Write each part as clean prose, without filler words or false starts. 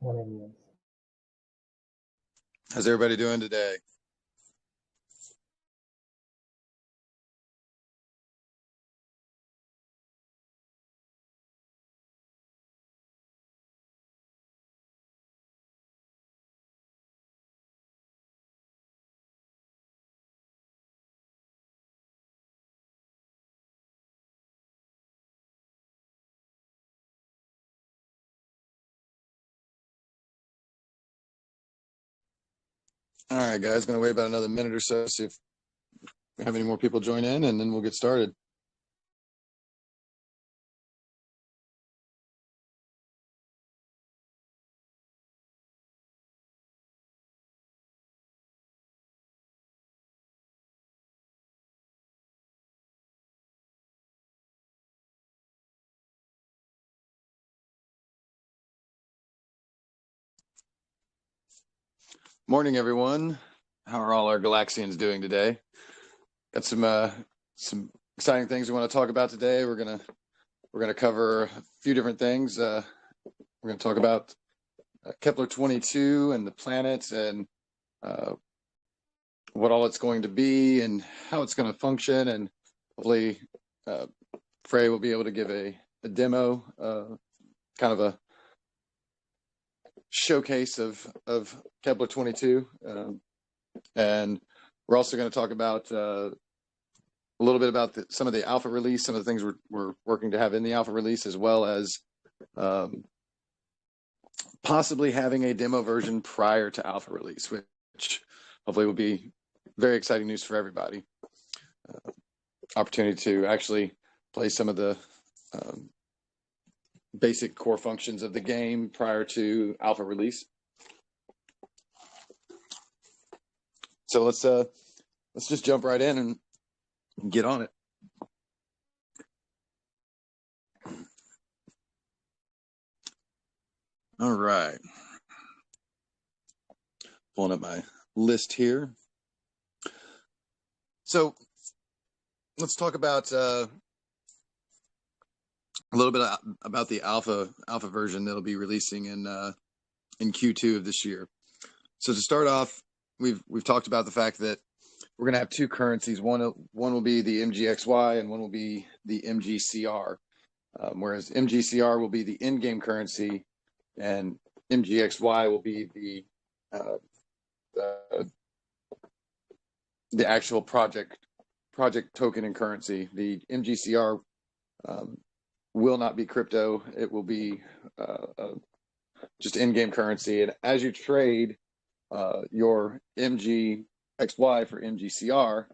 One of you. How's everybody doing today? All right, guys, going to wait about another minute or so, see if we have any more people join in, and then we'll get started. Morning, everyone. How are all our Galaxians doing today? Got some exciting things we want to talk about today. We're gonna cover a few different things. We're gonna talk about Kepler 22 and the planets and uh, what all it's going to be and how it's going to function. And hopefully, Frey will be able to give a demo, kind of a showcase of Kepler 22. And we're also going to talk about a little bit about some of the alpha release, some of the things we're working to have in the alpha release, as well as possibly having a demo version prior to alpha release, which hopefully will be very exciting news for everybody. Opportunity to actually play some of the basic core functions of the game prior to alpha release. So let's just jump right in and get on it. All right. Pulling up my list here. So let's talk about a little bit about the alpha version that'll be releasing in Q2 of this year. So to start off, we've talked about the fact that we're going to have two currencies. One will be the MGXY and one will be the MGCR. Whereas MGCR will be the in-game currency and MGXY will be the actual project token and currency. The MGCR will not be crypto. It will be just in-game currency. And as you trade your MGXY for MGCR,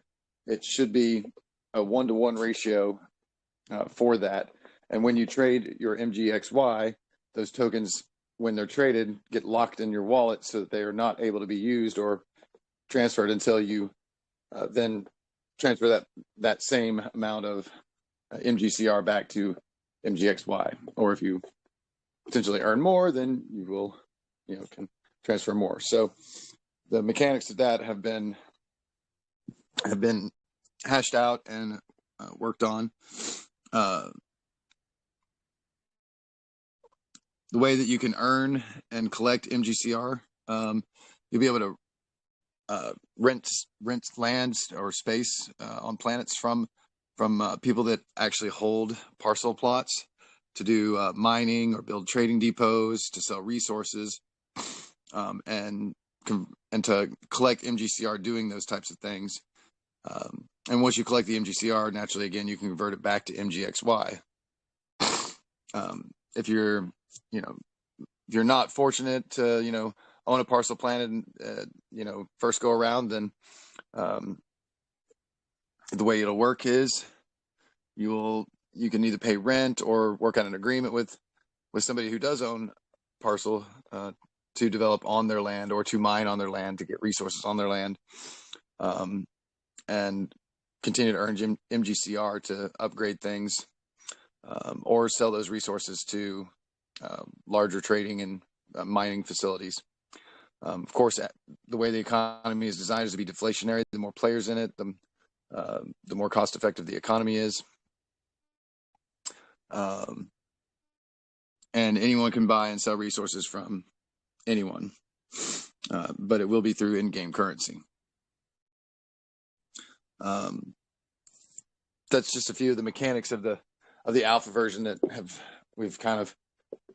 it should be a 1-to-1 ratio for that. And when you trade your MGXY, those tokens, when they're traded, get locked in your wallet so that they are not able to be used or transferred until you then transfer that same amount of MGCR back to MGXY. Or if you potentially earn more, then you will, can transfer more. So the mechanics of that have been hashed out and worked on. The way that you can earn and collect MGCR, you'll be able to rent lands or space on planets from people that actually hold parcel plots to do mining or build trading depots, to sell resources, and to collect MGCR doing those types of things. And once you collect the MGCR, naturally, again, you can convert it back to MGXY. If you're not fortunate to, own a parcel planet and, first go around, then the way it'll work is you can either pay rent or work out an agreement with somebody who does own parcel to develop on their land or to mine on their land, to get resources on their land, and continue to earn MGCR to upgrade things, or sell those resources to larger trading and mining facilities. Of course, the way the economy is designed is to be deflationary. The more players in it, the more cost effective the economy is. And anyone can buy and sell resources from anyone, but it will be through in-game currency. That's just a few of the mechanics of the alpha version that we've kind of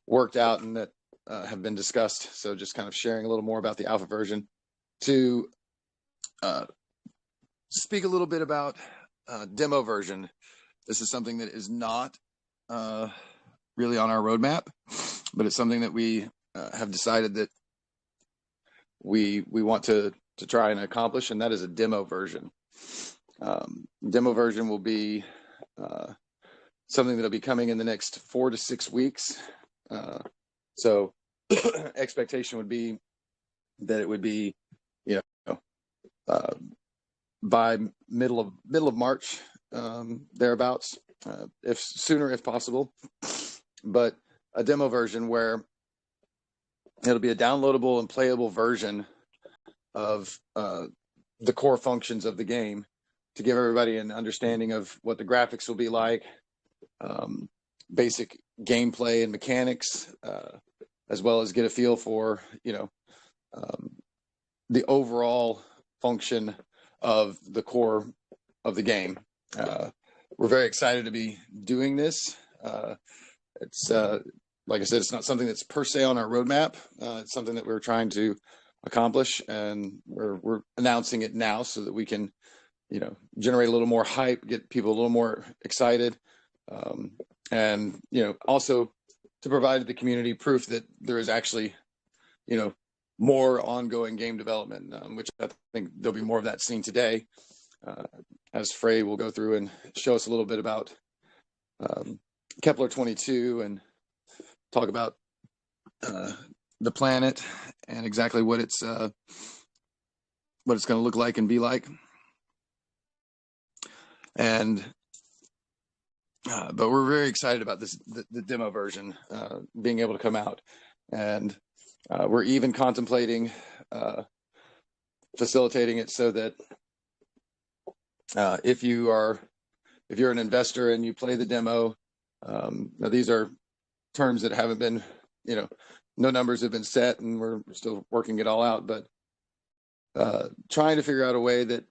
worked out and that have been discussed. So just kind of sharing a little more about the alpha version. To speak a little bit about demo version, this is something that is not really on our roadmap, but it's something that we have decided that we want to try and accomplish, and that is a demo version. Demo version will be something that'll be coming in the next 4 to 6 weeks. So expectation would be that it would be, by middle of March, thereabouts, if sooner if possible. But a demo version where it'll be a downloadable and playable version of the core functions of the game, to give everybody an understanding of what the graphics will be like, basic gameplay and mechanics, as well as get a feel for, the overall function of the core of the game. We're very excited to be doing this. It's like I said, it's not something that's per se on our roadmap. It's something that we're trying to accomplish, and we're announcing it now so that we can, generate a little more hype, get people a little more excited, and also to provide the community proof that there is actually, more ongoing game development, which I think there'll be more of that seen today, as Frey will go through and show us a little bit about Kepler 22 and talk about the planet and exactly what it's going to look like and be like. And but we're very excited about this, the demo version being able to come out, and we're even contemplating facilitating it so that if you're an investor and you play the demo, now these are terms that haven't been, no numbers have been set, and we're still working it all out, but trying to figure out a way that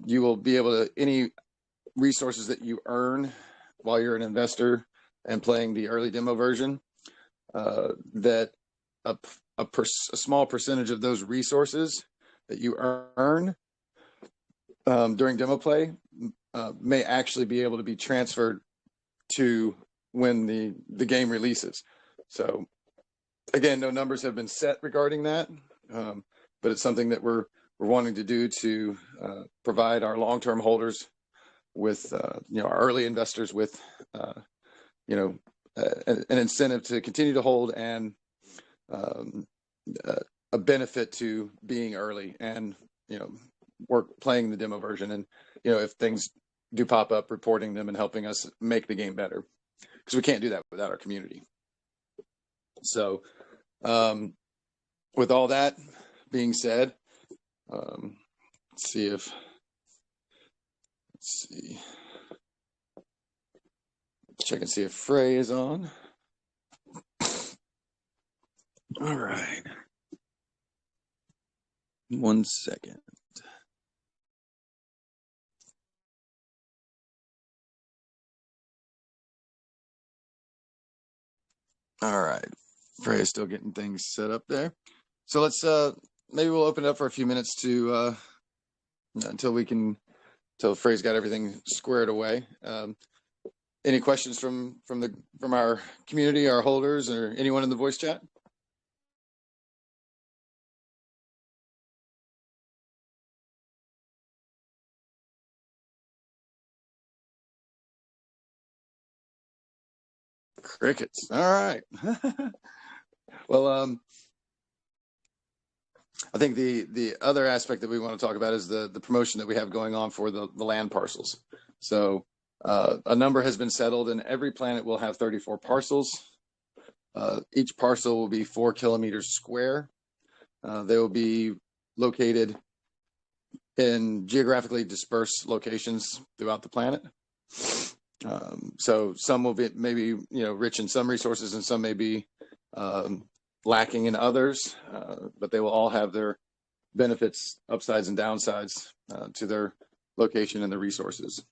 you will be able to, any resources that you earn while you're an investor and playing the early demo version, that a small percentage of those resources that you earn during demo play may actually be able to be transferred to when the game releases. So again, no numbers have been set regarding that, but it's something that we're wanting to do to provide our long-term holders with, our early investors with, an incentive to continue to hold, and a benefit to being early and, work playing the demo version, and, if things do pop up, reporting them and helping us make the game better, because we can't do that without our community. So with all that being said, let's see. Check and see if Frey is on. All right. 1 second. All right. Frey is still getting things set up there. So let's maybe we'll open it up for a few minutes to until Frey's got everything squared away. Any questions from our community, our holders, or anyone in the voice chat? Crickets. All right. Well, I think the other aspect that we want to talk about is the promotion that we have going on for the land parcels. So a number has been settled, and every planet will have 34 parcels. Each parcel will be 4 kilometers square. They will be located in geographically dispersed locations throughout the planet. So some will be maybe rich in some resources, and some may be lacking in others, but they will all have their benefits, upsides and downsides to their location and the resources.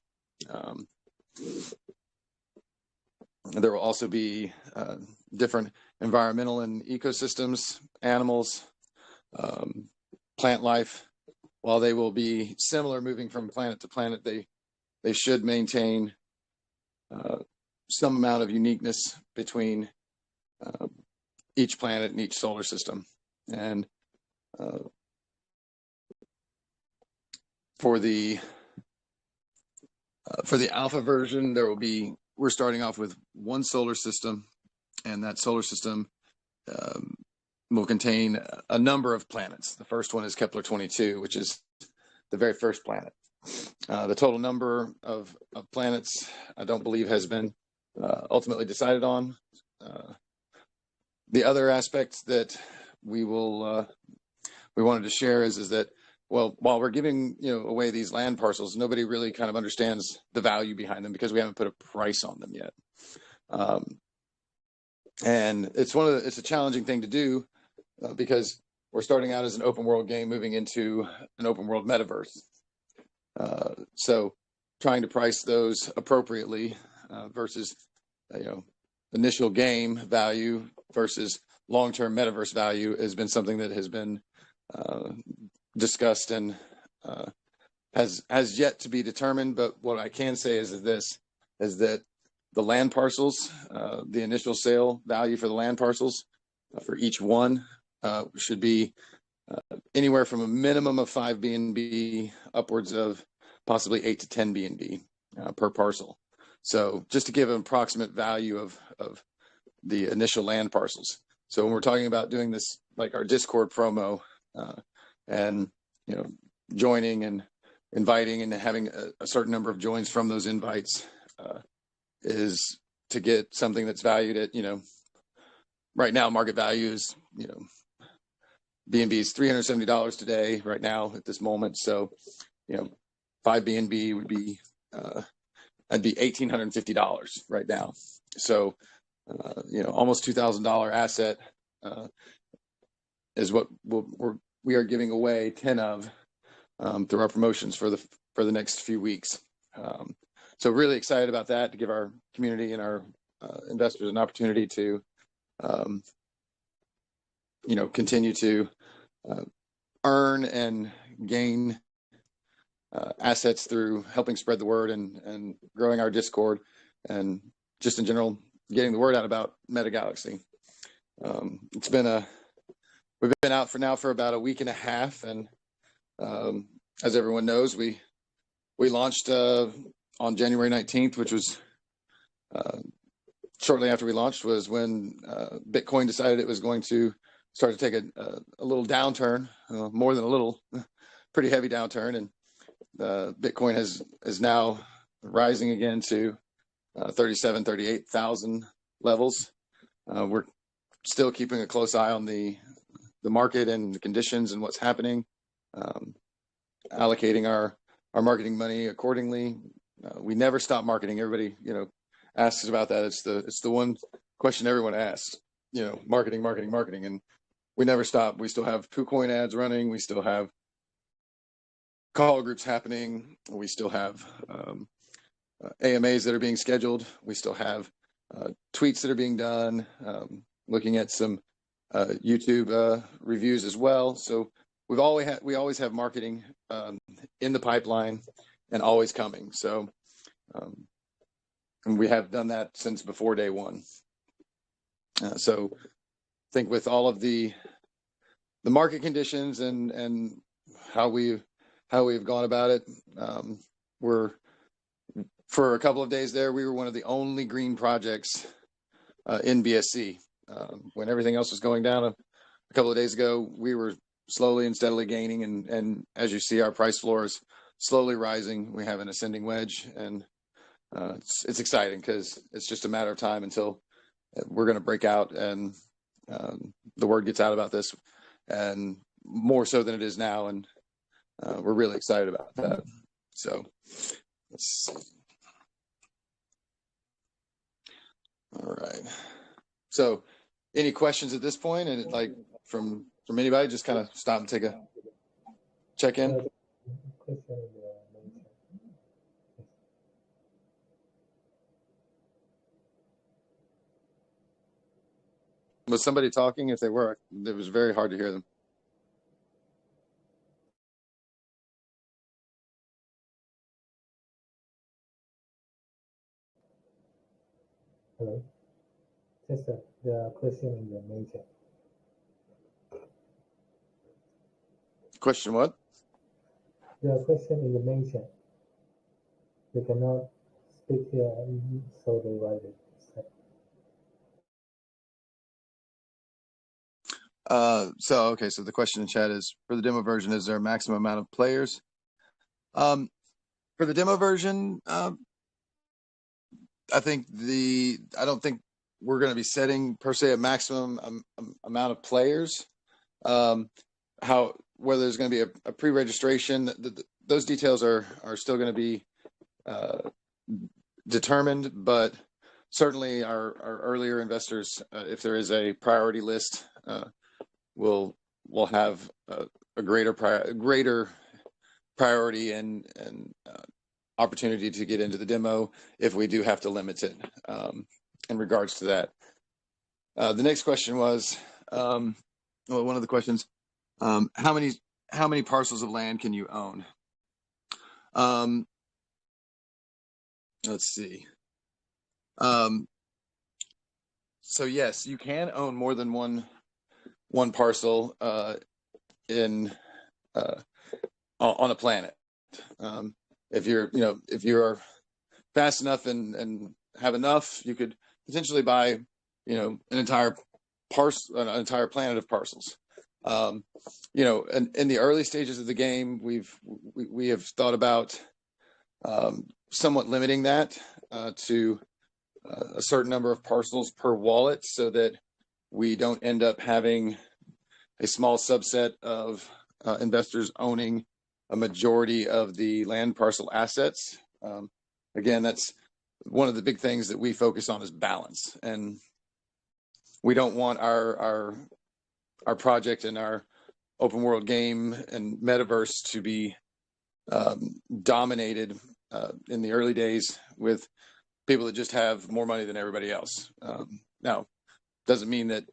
There will also be different environmental and ecosystems, animals, plant life. While they will be similar moving from planet to planet, they should maintain some amount of uniqueness between each planet and each solar system. And for the alpha version, we're starting off with one solar system, and that solar system will contain a number of planets. The first one is Kepler-22, which is the very first planet. The total number of planets, I don't believe, has been ultimately decided on. The other aspect that we wanted to share is that, well, while we're giving away these land parcels, nobody really kind of understands the value behind them because we haven't put a price on them yet. And it's a challenging thing to do because we're starting out as an open world game, moving into an open world metaverse. So trying to price those appropriately versus initial game value versus long-term metaverse value has been something that has been discussed and has yet to be determined. But what I can say is that the land parcels, the initial sale value for the land parcels for each one should be anywhere from a minimum of 5 B&B upwards of possibly 8 to 10 B&B per parcel. So just to give an approximate value of the initial land parcels. So when we're talking about doing this, like our Discord promo, and joining and inviting and having a certain number of joins from those invites, is to get something that's valued at right now market value is B&B is $370 today right now at this moment. So 5 B&B would be that'd be $1,850 right now. So almost $2,000 asset is what we are giving away 10 of through our promotions for the next few weeks. So really excited about that, to give our community and our investors an opportunity to continue to earn and gain assets through helping spread the word and growing our Discord, and just in general getting the word out about Metagalaxy. We've been out for about a week and a half, and as everyone knows, we launched on January 19th, which was shortly after we launched was when Bitcoin decided it was going to start to take a little downturn, more than a little, pretty heavy downturn, and Bitcoin is now rising again to 38,000 levels. We're still keeping a close eye on the market and the conditions and what's happening, allocating our marketing money accordingly. We never stop marketing. Everybody asks about that. It's the one question everyone asks. Marketing, and we never stop. We still have KuCoin ads running. We still have call groups happening. We still have AMAs that are being scheduled. We still have tweets that are being done, looking at some YouTube reviews as well. So we always have marketing in the pipeline and always coming. So and we have done that since before day one. So I think with all of the market conditions and how we've gone about it, for a couple of days there, we were one of the only green projects in BSC. When everything else was going down a couple of days ago, we were slowly and steadily gaining, and as you see, our price floor is slowly rising. We have an ascending wedge, and it's exciting because it's just a matter of time until we're going to break out and the word gets out about this, and more so than it is now, and we're really excited about that. So all right. So Any questions at this point? And like from anybody, just kind of stop and take a check in. Was somebody talking? If they were, it was very hard to hear them. Hello. Just the question in the main chat. Question what? The question in the main chat. They cannot speak here, so they write it. So the question in chat is, for the demo version, is there a maximum amount of players? For the demo version, I don't think we're going to be setting per se a maximum amount of players. Whether there's going to be a pre-registration, those details are still going to be determined, but certainly our earlier investors, if there is a priority list, will have a greater priority and opportunity to get into the demo if we do have to limit it in regards to that. The next question was, one of the questions, how many parcels of land can you own? Let's see. So yes, you can own more than one parcel on a planet. If you are fast enough and have enough, you could potentially buy, an entire planet of parcels. In the early stages of the game, we have thought about somewhat limiting that to a certain number of parcels per wallet, so that we don't end up having a small subset of investors owning a majority of the land parcel assets. Again, that's one of the big things that we focus on, is balance, and we don't want our project and our open world game and metaverse to be dominated in the early days with people that just have more money than everybody else. Now, doesn't mean that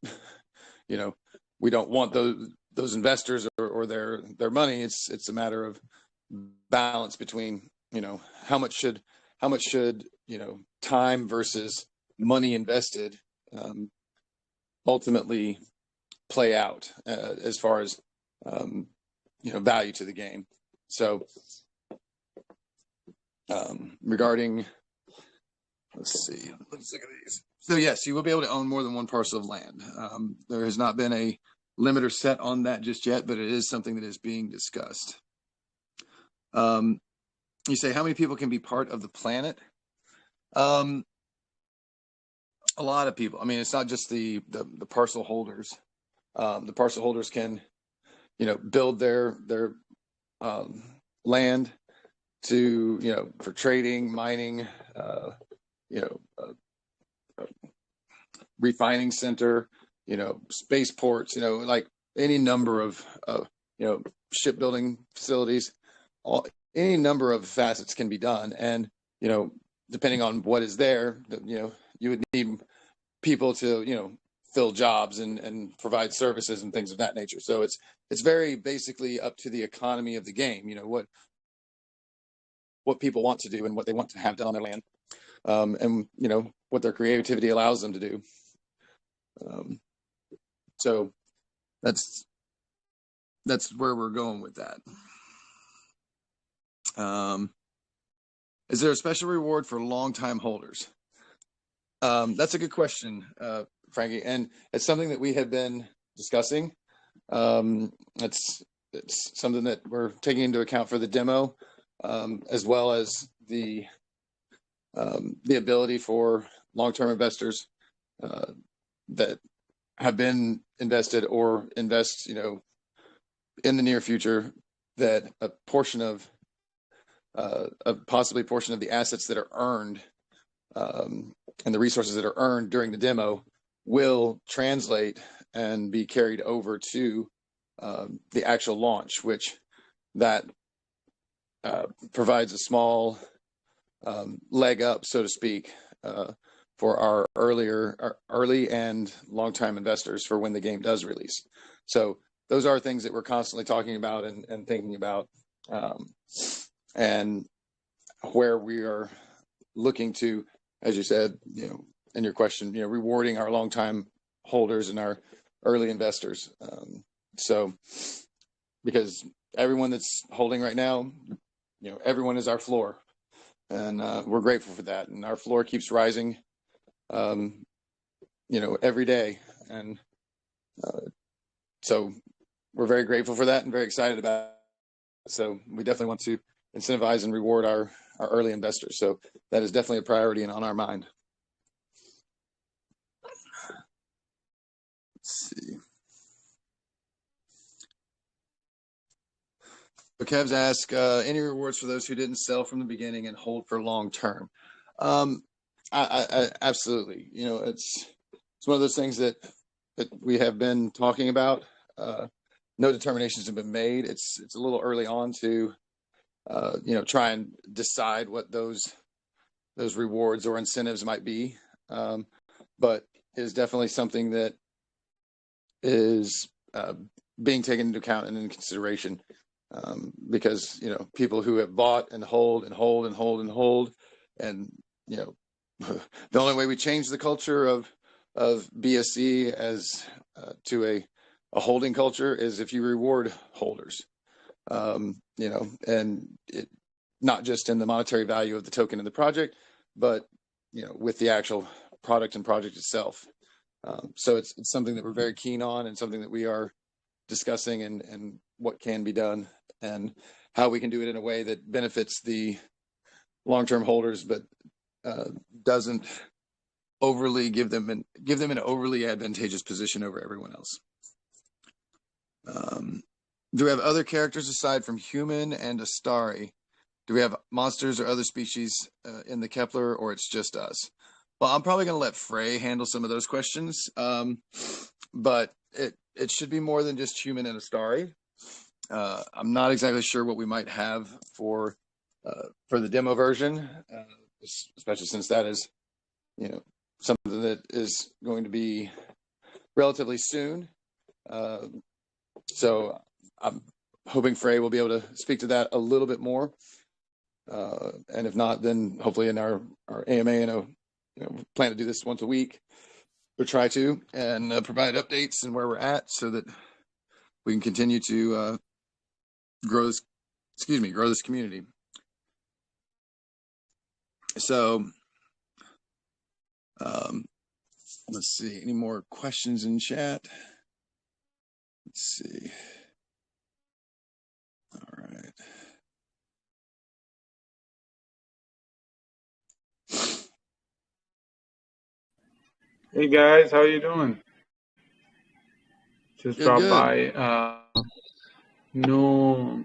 we don't want those investors or their money. It's a matter of balance between how much should time versus money invested ultimately play out as far as value to the game. So regarding, let's look at these. So yes, you will be able to own more than one parcel of land. There has not been a limiter set on that just yet, but it is something that is being discussed. You say, how many people can be part of the planet? A lot of people. I mean, it's not just the parcel holders. The parcel holders can, build their land to, for trading, mining, refining center, spaceports, like any number of shipbuilding facilities, any number of facets can be done. And, depending on what is there, you would need people to, fill jobs and provide services and things of that nature. So it's very basically up to the economy of the game, what people want to do and what they want to have done on their land, and what their creativity allows them to do. So that's where we're going with that. Is there a special reward for long-time holders? That's a good question, Frankie, and it's something that we have been discussing. It's something that we're taking into account for the demo, as well as the ability for long-term investors that have been invested or invest, in the near future, that a portion of possibly a portion of the assets that are earned and the resources that are earned during the demo will translate and be carried over to the actual launch, which that provides a small leg up, so to speak, for our early and long-time investors for when the game does release. So those are things that we're constantly talking about and thinking about, and where we are looking to, as you said, in your question, rewarding our longtime holders and our early investors. So because everyone that's holding right now, everyone is our floor, and we're grateful for that. And our floor keeps rising, every day. And so we're very grateful for that and very excited about it. So we definitely want to incentivize and reward our early investors. So that is definitely a priority and on our mind. Let's see. So Kev's asked, any rewards for those who didn't sell from the beginning and hold for long term? I absolutely. It's one of those things that we have been talking about. No determinations have been made. It's a little early on to try and decide what those rewards or incentives might be, but it is definitely something that is being taken into account and in consideration, because people who have bought and hold and hold and hold and hold, and the only way we change the culture of BSC as to a holding culture is if you reward holders, and not just in the monetary value of the token in the project, but with the actual product and project itself. So it's something that we're very keen on, and something that we are discussing, and what can be done and how we can do it in a way that benefits the long-term holders, but doesn't overly give them an overly advantageous position over everyone else. Do we have other characters aside from human and Astari? Do we have monsters or other species in the Kepler, or it's just us? Well, I'm probably going to let Frey handle some of those questions, but it should be more than just human and Astari. I'm not exactly sure what we might have for the demo version, especially since that is something that is going to be relatively soon. So I'm hoping Frey will be able to speak to that a little bit more. And if not, then hopefully in our AMA, plan to do this once a week, or try to, and provide updates and where we're at, so that we can continue to grow this community. So let's see, any more questions in chat? Let's see. All right. Hey guys, how you doing? Just Good, dropped good. by.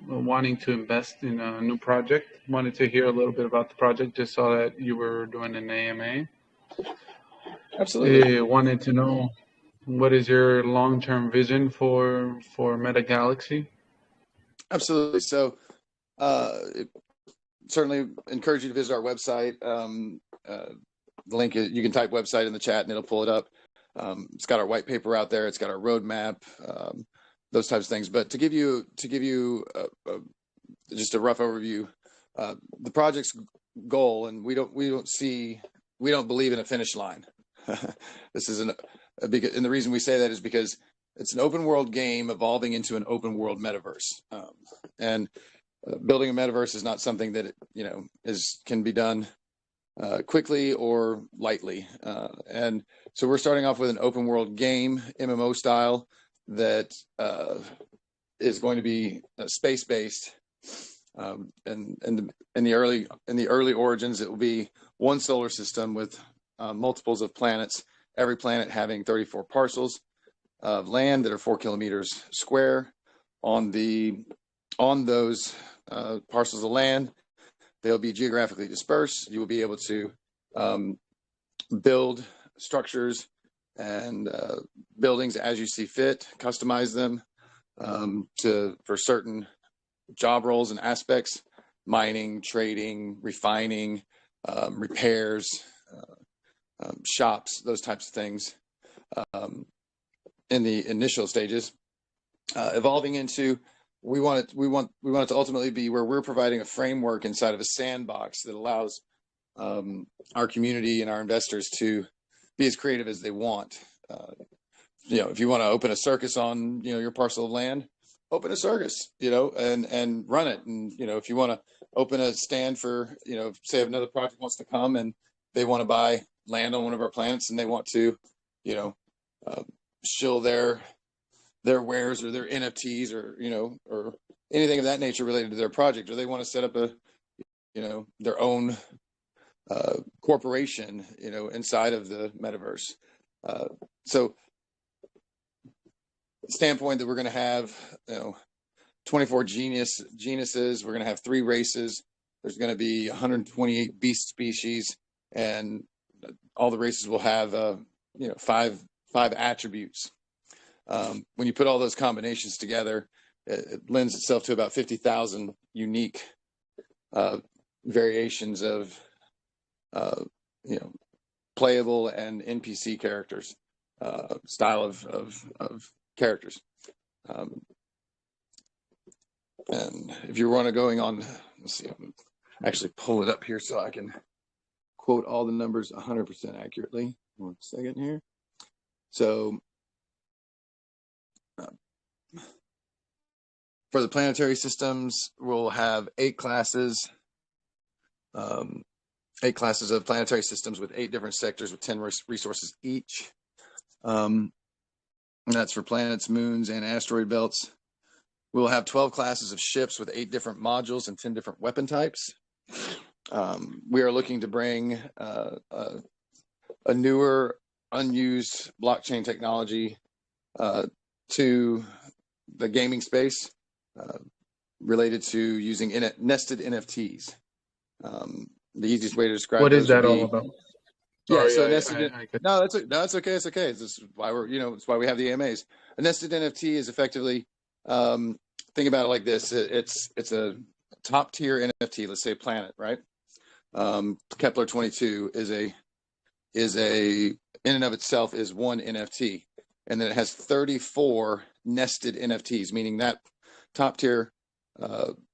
Wanting to invest in a new project. Wanted to hear a little bit about the project. Just saw that you were doing an AMA. Absolutely. Wanted to know, what is your long-term vision for Metagalaxy? Absolutely. So certainly encourage you to visit our website. The link, you can type website in the chat and it'll pull it up. It's got our white paper out there. It's got our roadmap, those types of things. But to give you just a rough overview, the project's goal, and we don't believe in a finish line. This is and the reason we say that is because it's an open world game evolving into an open world metaverse, and building a metaverse is not something that can be done quickly or lightly, and so we're starting off with an open world game, MMO style, that is going to be space based, and in the early origins, it will be one solar system with multiples of planets, every planet having 34 parcels of land that are 4 kilometers square. On those parcels of land, they'll be geographically dispersed. You will be able to build structures and buildings as you see fit, customize them for certain job roles and aspects: mining, trading, refining, repairs, shops, those types of things. In the initial stages, evolving into, we want it to ultimately be where we're providing a framework inside of a sandbox that allows our community and our investors to be as creative as they want. If you want to open a circus on your parcel of land, open a circus, and run it. And if you want to open a stand for, say if another project wants to come and they want to buy land on one of our planets and they want to, shill their wares or their NFTs or anything of that nature related to their project, or they want to set up their own corporation, inside of the metaverse. So standpoint that we're going to have, 24 genuses. We're going to have 3 races. There's going to be 128 beast species, and all the races will have, 5 attributes. When you put all those combinations together, it lends itself to about 50,000 unique variations of playable and NPC characters, style of characters. And if you want to going on, let's see, I'm actually pull it up here so I can quote all the numbers 100% accurately. 1 second here. So for the planetary systems, we'll have 8 classes. 8 classes of planetary systems with 8 different sectors with 10 resources each. And that's for planets, moons, and asteroid belts. We'll have 12 classes of ships with 8 different modules and 10 different weapon types. We are looking to bring a newer, unused blockchain technology to the gaming space related to using nested NFTs. The easiest way to describe What is those would that be, all about? Yeah, Sorry, so nested. no, That's okay. It's okay. This is why it's why we have the AMAs. A nested NFT is effectively, think about it like this. It's a top tier NFT. Let's say Planet, right? Kepler 22 is in and of itself is one NFT, and then it has 34 nested NFTs, meaning that top tier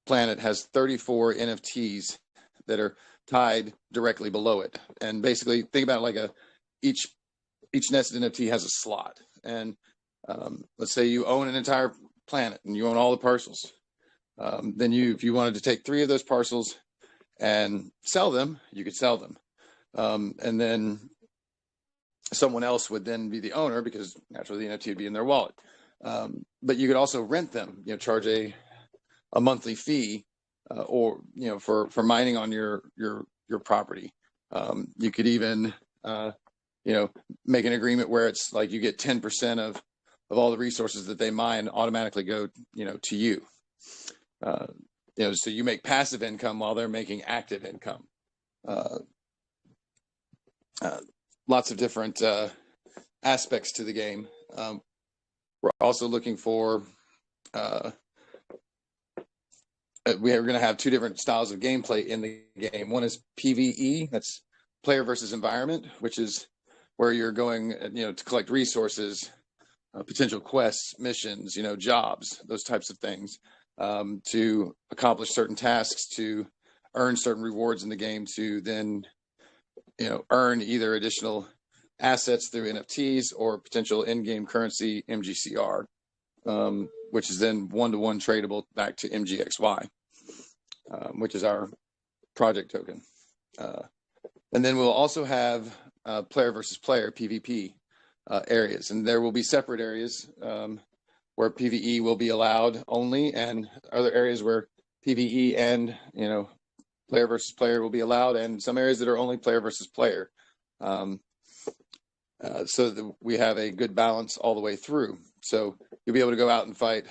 planet has 34 NFTs that are tied directly below it. And basically think about it like each nested NFT has a slot. And let's say you own an entire planet and you own all the parcels. Then if you wanted to take 3 of those parcels and sell them, you could sell them. And then someone else would then be the owner, because naturally the NFT would be in their wallet. But you could also rent them, charge a monthly fee, or for mining on your property. You could even make an agreement where it's like you get 10% of all the resources that they mine automatically go to you. So you make passive income while they're making active income. Lots of different aspects to the game. We're also looking for we are going to have 2 different styles of gameplay in the game. One is PvE, that's player versus environment, which is where you're going, to collect resources, potential quests, missions, jobs, those types of things, to accomplish certain tasks, to earn certain rewards in the game, to then, earn either additional assets through NFTs or potential in-game currency, MGCR. Which is then 1-to-1 tradable back to MGXY, which is our project token. And then we'll also have player versus player, PvP, areas. And there will be separate areas where PvE will be allowed only, and other areas where PvE and, player versus player will be allowed, and some areas that are only player versus player. So that we have a good balance all the way through. So you'll be able to go out and fight,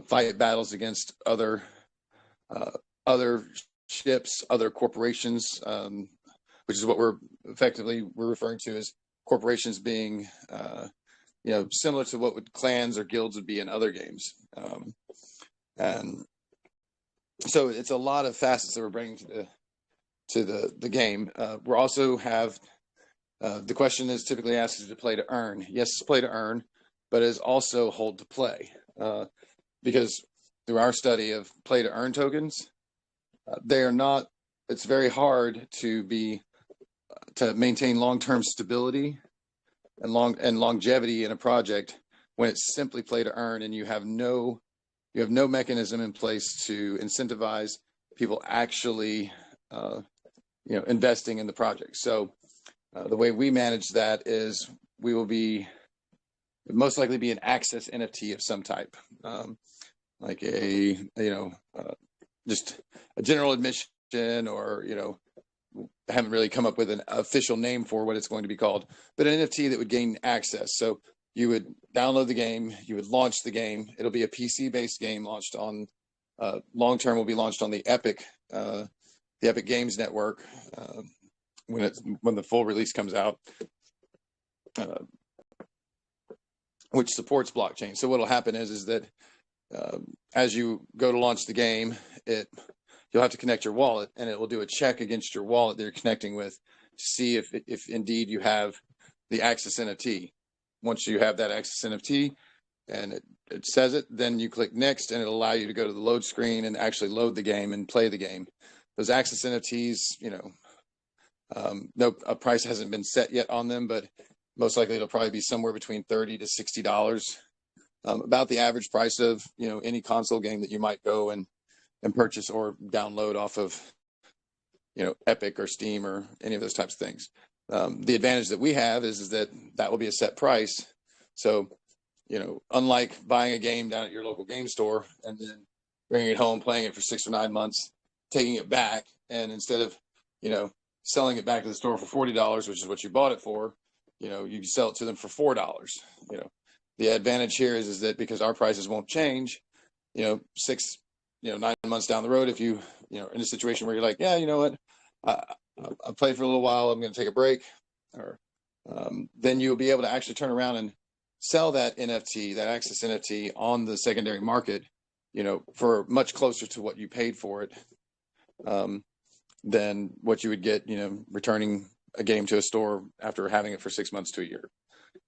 fight battles against other ships, other corporations, which is what we're referring to as corporations being, similar to what clans or guilds would be in other games. And so it's a lot of facets that we're bringing to the game. We also have the question is typically asked is to play to earn. Yes, it's play to earn, but it is also hold to play, because through our study of play to earn tokens, they are not. It's very hard to maintain long-term stability and longevity in a project when it's simply play to earn, and you have no mechanism in place to incentivize people actually investing in the project. So the way we manage that is we will most likely be an access NFT of some type, like just a general admission, or haven't really come up with an official name for what it's going to be called, but an NFT that would gain access. So you would download the game, you would launch the game. It'll be a PC-based game launched on long-term will be launched on the Epic Games Network when the full release comes out, which supports blockchain. So what'll happen is that as you go to launch the game, you'll have to connect your wallet, and it will do a check against your wallet that you're connecting with to see if indeed you have the Access NFT. Once you have that Access NFT and it says it, then you click next, and it'll allow you to go to the load screen and actually load the game and play the game. Those Access NFTs, a price hasn't been set yet on them, but most likely it'll probably be somewhere between $30 to $60, about the average price of any console game that you might go and purchase or download off of Epic or Steam or any of those types of things. The advantage that we have is that will be a set price. So unlike buying a game down at your local game store and then bringing it home, playing it for 6 or 9 months, taking it back, and instead of selling it back to the store for $40, which is what you bought it for, you sell it to them for $4. The advantage here is that because our prices won't change, 6 9 months down the road, if you in a situation where you're like, yeah, you know what, I played for a little while, I'm going to take a break, or then you'll be able to actually turn around and sell that NFT, that Access NFT, on the secondary market, for much closer to what you paid for it, than what you would get, returning a game to a store after having it for 6 months to a year.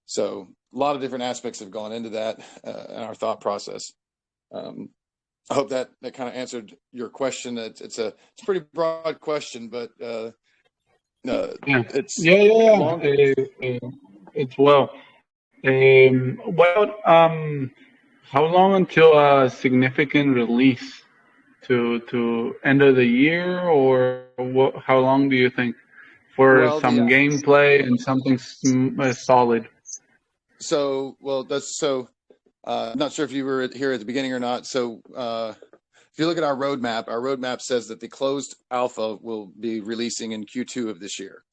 So a lot of different aspects have gone into that in our thought process. I hope that kind of answered your question. It's a pretty broad question, but it's long. It's well. How long until a significant release? To end of the year, or what? How long do you think for some gameplay and something solid? I'm not sure if you were here at the beginning or not. So if you look at our roadmap says that the closed alpha will be releasing in Q2 of this year.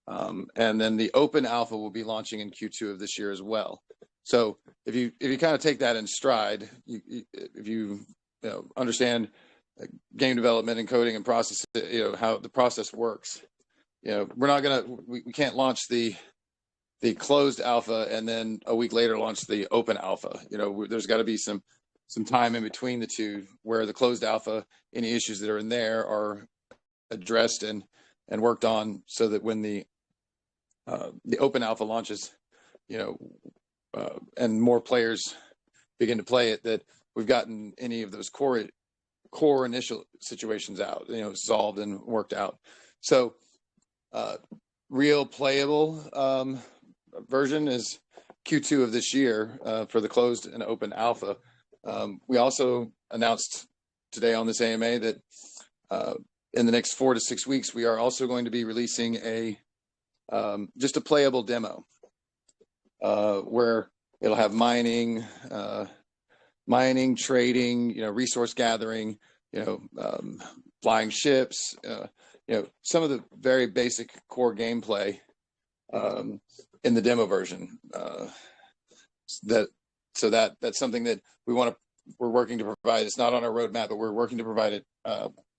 And then the open alpha will be launching in Q2 of this year as well. So if you kind of take that in stride, if you understand game development and coding and process, how the process works, we can't launch the closed alpha and then a week later launch the open alpha. There's got to be some time in between the two where the closed alpha, any issues that are in there are addressed and worked on, so that when the open alpha launches, and more players begin to play it, that we've gotten any of those core initial situations out, solved and worked out. So real playable version is Q2 of this year for the closed and open alpha. We also announced today on this AMA that in the next 4 to 6 weeks, we are also going to be releasing just a playable demo where it'll have mining, trading, resource gathering, flying ships, some of the very basic core gameplay in the demo version. That's something that we're working to provide. It's not on our roadmap, but we're working to provide it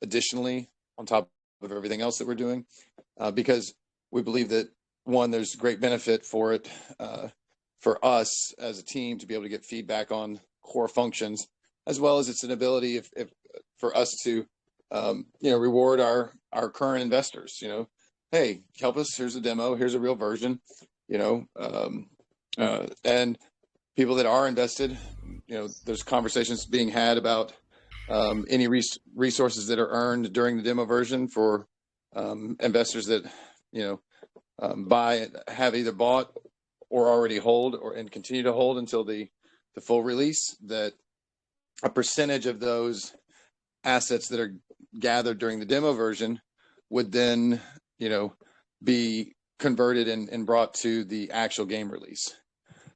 additionally on top of everything else that we're doing, because we believe that one, there's great benefit for it for us as a team to be able to get feedback on core functions, as well as it's an ability if for us to reward our current investors. Hey, help us. Here's a demo. Here's a real version. And people that are invested, there's conversations being had about any resources that are earned during the demo version for investors that have either bought or already hold and continue to hold until the full release. That a percentage of those assets that are gathered during the demo version would then be converted and brought to the actual game release.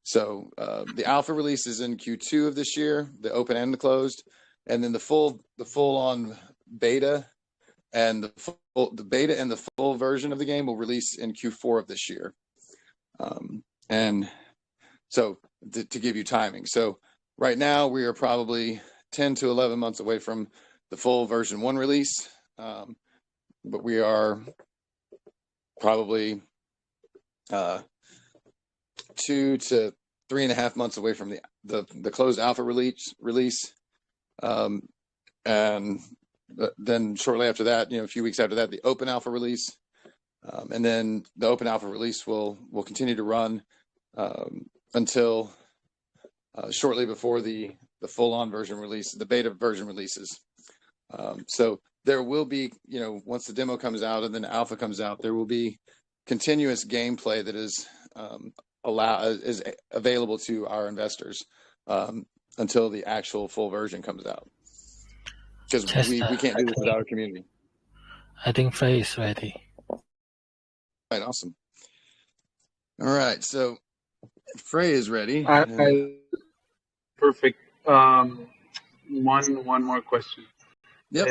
So the alpha release is in Q2 of this year, the open and the closed, and then the full on beta and the beta and the full version of the game will release in Q4 of this year. And so to give you timing, so right now we are probably 10 to 11 months away from the full version 1 release, but we are probably 2 to 3.5 months away from the closed alpha release, and then shortly after that, a few weeks after that, the open alpha release, and then the open alpha release will continue to run until shortly before the full-on version release, the beta version releases. So there will be, once the demo comes out and then alpha comes out, there will be continuous gameplay that is available to our investors until the actual full version comes out. Because we can't do this without our community. I think Frey is ready. Right, awesome. All right, so Frey is ready. Perfect. One more question. Yep.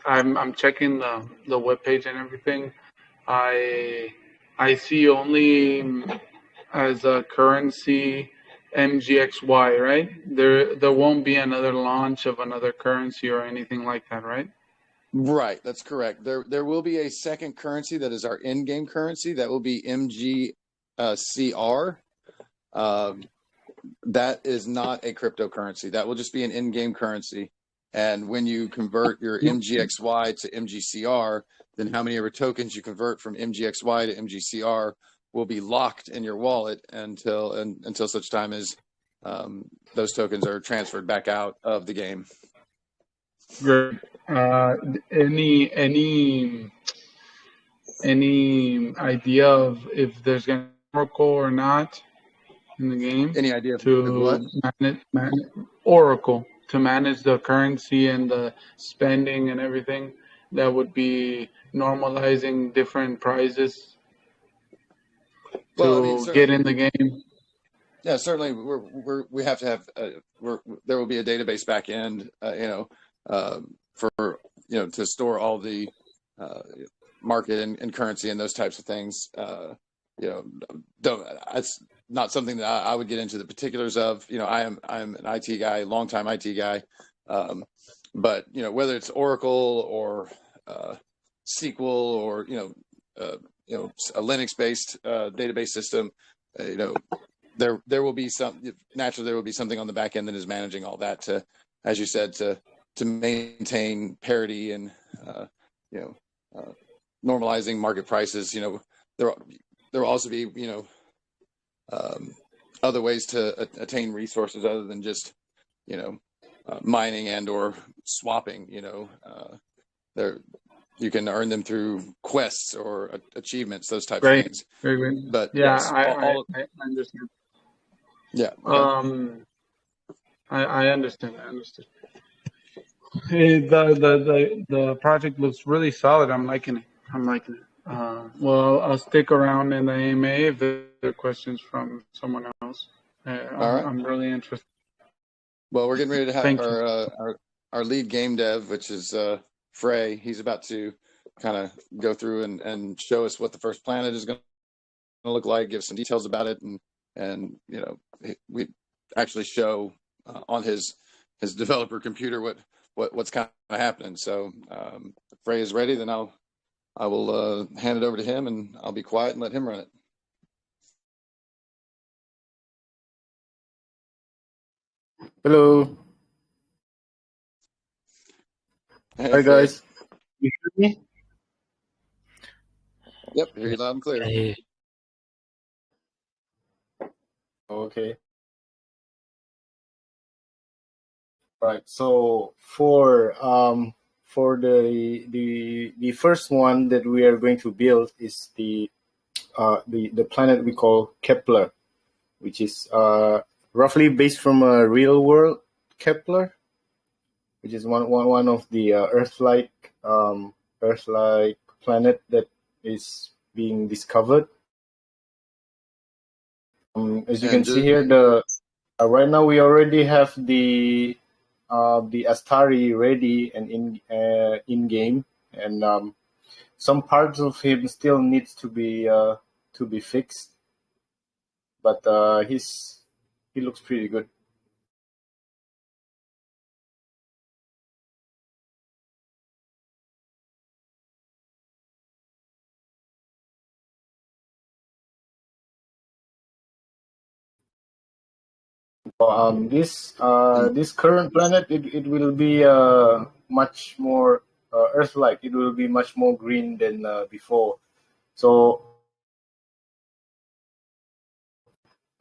I'm checking the webpage and everything. I see only as a currency MGXY, right? There won't be another launch of another currency or anything like that, right? Right, that's correct. There will be a second currency that is our in-game currency. That will be MGCR. That is not a cryptocurrency. That will just be an in-game currency. And when you convert your MGXY to MGCR, then how many of your tokens you convert from MGXY to MGCR will be locked in your wallet until such time as those tokens are transferred back out of the game. Great. Any idea of if there's going to be Oracle or not in the game? Any idea to what? Oracle to manage the currency and the spending and everything that would be normalizing different prices get in the game. Yeah, certainly. We have to have. There will be a database back end, to store all the market and currency and those types of things. It's not something that I would get into the particulars of. I'm an IT guy, longtime IT guy, but whether it's Oracle or SQL or a Linux-based database system, there will be something on the back end that is managing all that to, as you said, to maintain parity and normalizing market prices. There will also be other ways to attain resources other than just mining and or swapping. You can earn them through quests or achievements, those types of things. Very good. But yeah, yes, I understand. Yeah. I understand. The project looks really solid. I'm liking it. Well, I'll stick around in the AMA if there are questions from someone else. All right. I'm really interested. Well, we're getting ready to have our lead game dev, which is Frey. He's about to kind of go through and show us what the first planet is going to look like, give some details about it, and we actually show on his developer computer what's kind of happening. So if Frey is ready, then I'll I will hand it over to him, and I'll be quiet and let him run it. Hello. Hey, Hi, Fred. guys. You hear me? Yep, hear you loud and clear. Hey, Okay. Right. So for the first one that we are going to build is the planet we call Kepler, which is roughly based from a real world Kepler, which is one of the Earth-like planet that is being discovered. As you And can see here, right now we already have the Astari ready and in game, and some parts of him still needs to be fixed, but he looks pretty good. This current planet, it will be much more Earth-like. It will be much more green than before. So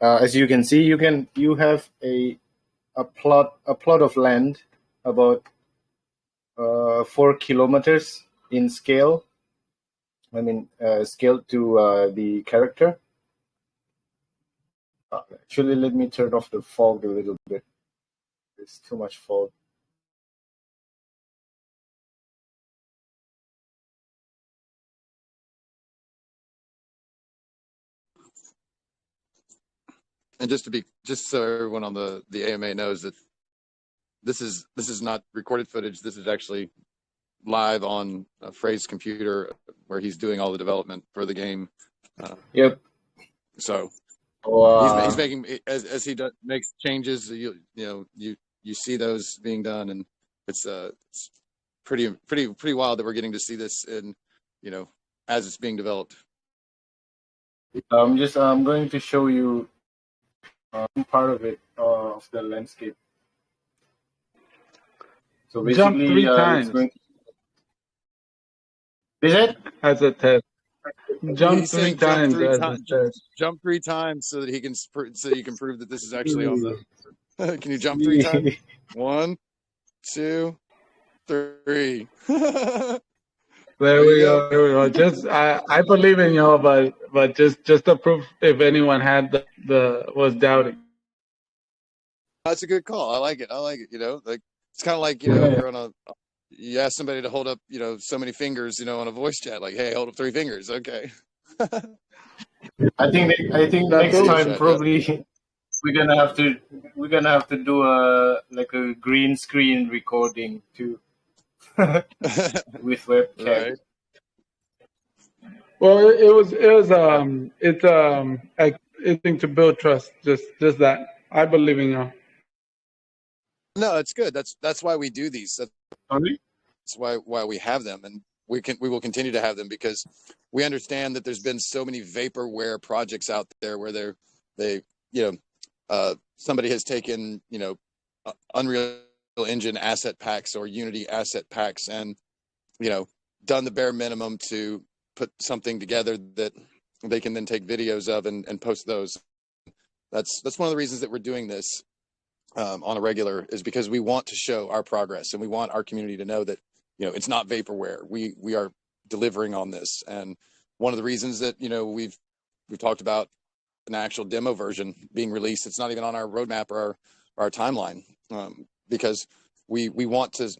as you can see, you have a plot of land about 4 kilometers in scale. I mean, scale to the character. Actually, let me turn off the fog a little bit. There's too much fog. And just so everyone on the AMA knows that this is not recorded footage. This is actually live on Frey's computer where he's doing all the development for the game. Yep. So he's making as he makes changes. You see those being done, and it's pretty wild that we're getting to see this in as it's being developed. I'm going to show you part of it of the landscape. So basically, jump 3 times. Is it as a test? Jump He's 3 saying times as a test. jump 3 times so that you can prove that this is actually on the. Can you jump 3 times? 1, 2, 3. There we go. Just I believe in y'all, but just to prove if anyone had was doubting. That's a good call. I like it. Like it's kind of like you're you ask somebody to hold up so many fingers on a voice chat. Like, hey, hold up 3 fingers. Okay. I think next time probably we're gonna have to do a green screen recording too with webcam. Right. Well, it's thing to build trust. Just that. I believe in y'all. No, it's good. That's why we do these. Sorry? That's why we have them, and we will continue to have them because we understand that there's been so many vaporware projects out there where somebody has taken Unreal Engine asset packs or Unity asset packs and done the bare minimum to put something together that they can then take videos of and post those. That's one of the reasons that we're doing this on a regular, is because we want to show our progress and we want our community to know that it's not vaporware. We are delivering on this, and one of the reasons that we've talked about an actual demo version being released. It's not even on our roadmap or our timeline because we want to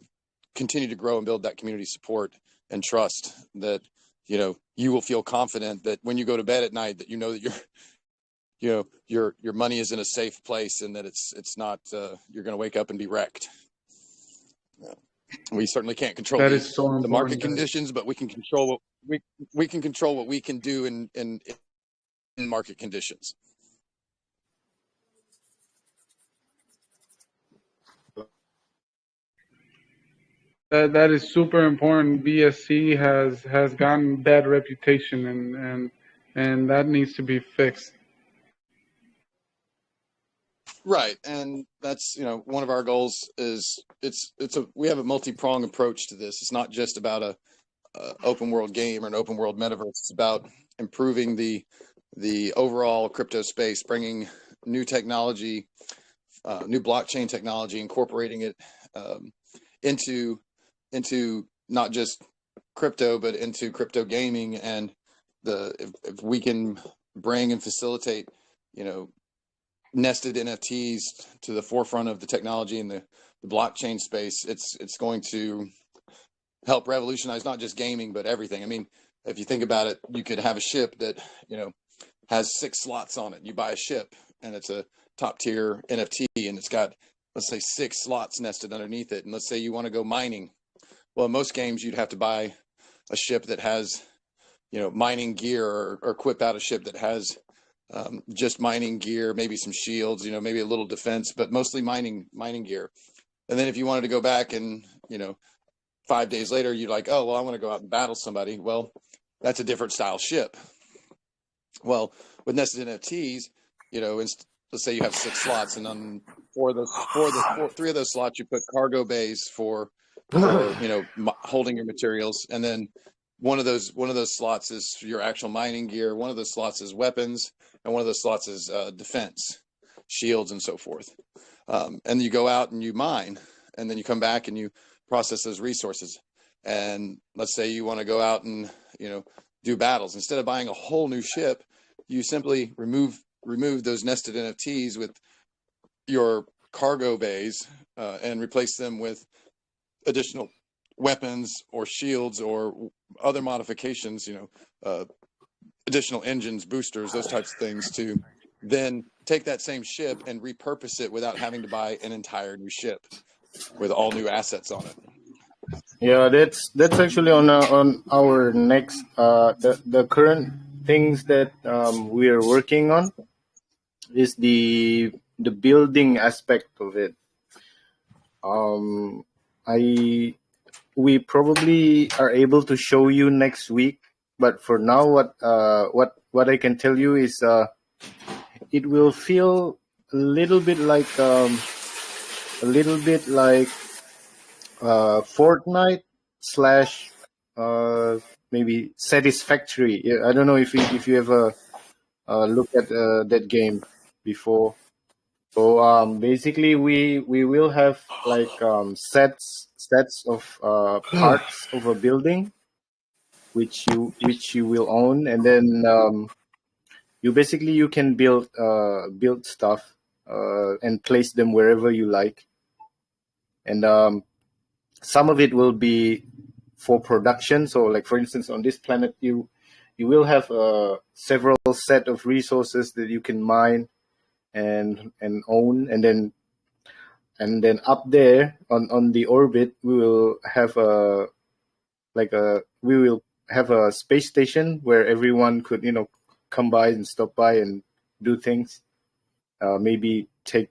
continue to grow and build that community support and trust that you will feel confident that when you go to bed at night that that your money is in a safe place and that it's not you're going to wake up and be wrecked. We certainly can't control the market conditions, but we can control what we can control what we can do in market conditions. That is super important. BSC has gotten bad reputation, and that needs to be fixed. Right, and that's one of our goals is we have a multi-pronged approach to this. It's not just about a open world game or an open world metaverse. It's about improving the overall crypto space, bringing new technology, new blockchain technology, incorporating it into not just crypto, but into crypto gaming. And if we can bring and facilitate, nested NFTs to the forefront of the technology in the blockchain space, it's going to help revolutionize not just gaming, but everything. I mean, if you think about it, you could have a ship that, has 6 slots on it. You buy a ship and it's a top tier NFT and it's got, let's say, 6 slots nested underneath it. And let's say you want to go mining. Well, in most games, you'd have to buy a ship that has, mining gear, or equip out a ship that has just mining gear, maybe some shields, maybe a little defense, but mostly mining gear. And then if you wanted to go back and, 5 days later, you're like, oh, well, I want to go out and battle somebody. Well, that's a different style ship. Well, with nested NFTs, let's say you have 6 slots, and on 3 of those slots, you put cargo bays for holding your materials, and then one of those slots is your actual mining gear. One of those slots is weapons, and one of those slots is defense, shields, and so forth. And you go out and you mine, and then you come back and you process those resources. And let's say you want to go out and do battles. Instead of buying a whole new ship, you simply remove those nested NFTs with your cargo bays and replace them with additional weapons or shields or other modifications, additional engines, boosters, those types of things, to then take that same ship and repurpose it without having to buy an entire new ship with all new assets on it. Yeah, that's actually on our next the current things that we are working on is the building aspect of it. We probably are able to show you next week, but for now, what I can tell you is it will feel a little bit like Fortnite / maybe Satisfactory. Yeah, I don't know if you ever looked at that game before. So basically, we will have like sets of parts of a building, which you will own, and then you can build stuff and place them wherever you like, and some of it will be for production. So, like for instance, on this planet, you will have several set of resources that you can mine and own, and then up there on the orbit, we will have a space station where everyone could come by and stop by and do things, maybe take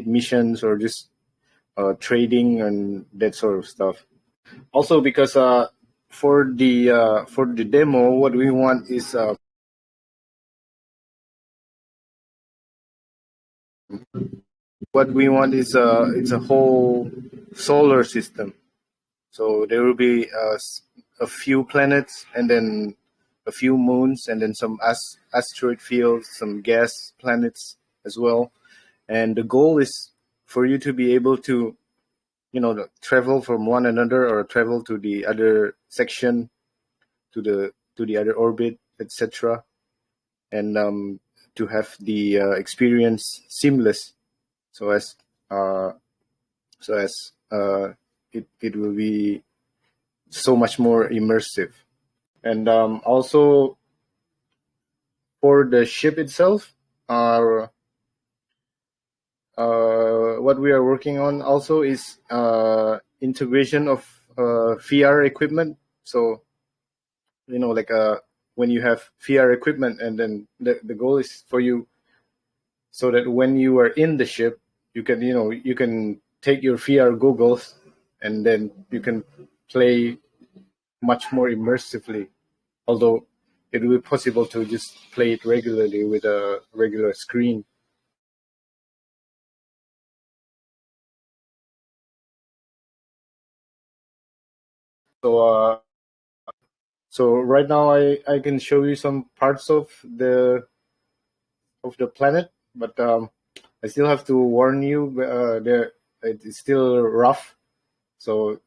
missions or just trading and that sort of stuff. Also, because for the demo, what we want is it's a whole solar system. So there will be a few planets, and then a few moons, and then some asteroid fields, some gas planets as well. And the goal is for you to be able to, travel from one another, or travel to the other section, to the other orbit, etc. And to have the experience seamless, so as it will be so much more immersive. And also for the ship itself, what we are working on also is integration of VR equipment. So like when you have VR equipment, and then the goal is for you so that when you are in the ship, you can take your VR goggles and then you can play much more immersively. Although it will be possible to just play it regularly with a regular screen. So right now I can show you some parts of the planet, but I still have to warn you, it's still rough, so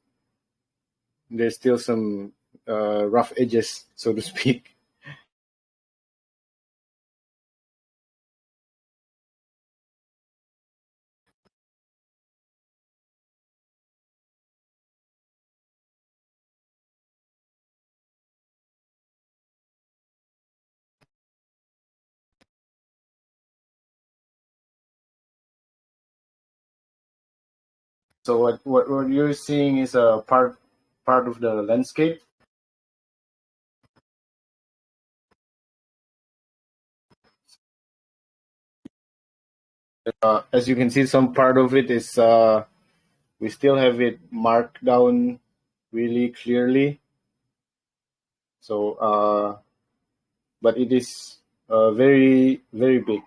there's still some rough edges, so to speak. So what you're seeing is a part of the landscape. As you can see, some part of it is we still have it marked down really clearly. So, but it is very, very big.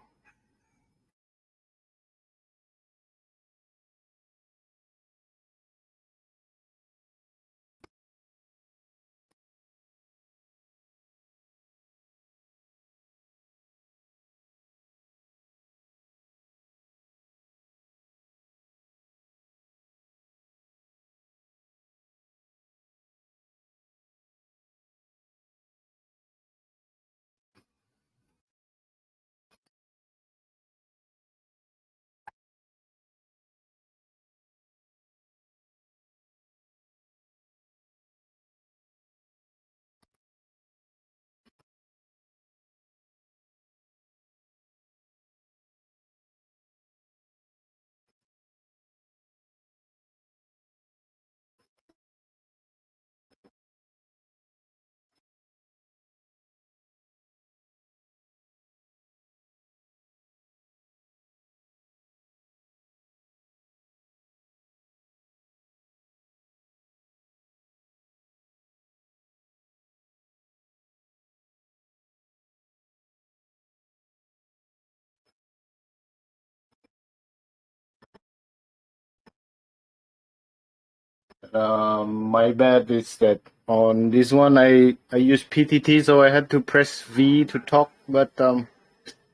My bad is that on this one I use PTT, so I had to press V to talk, but on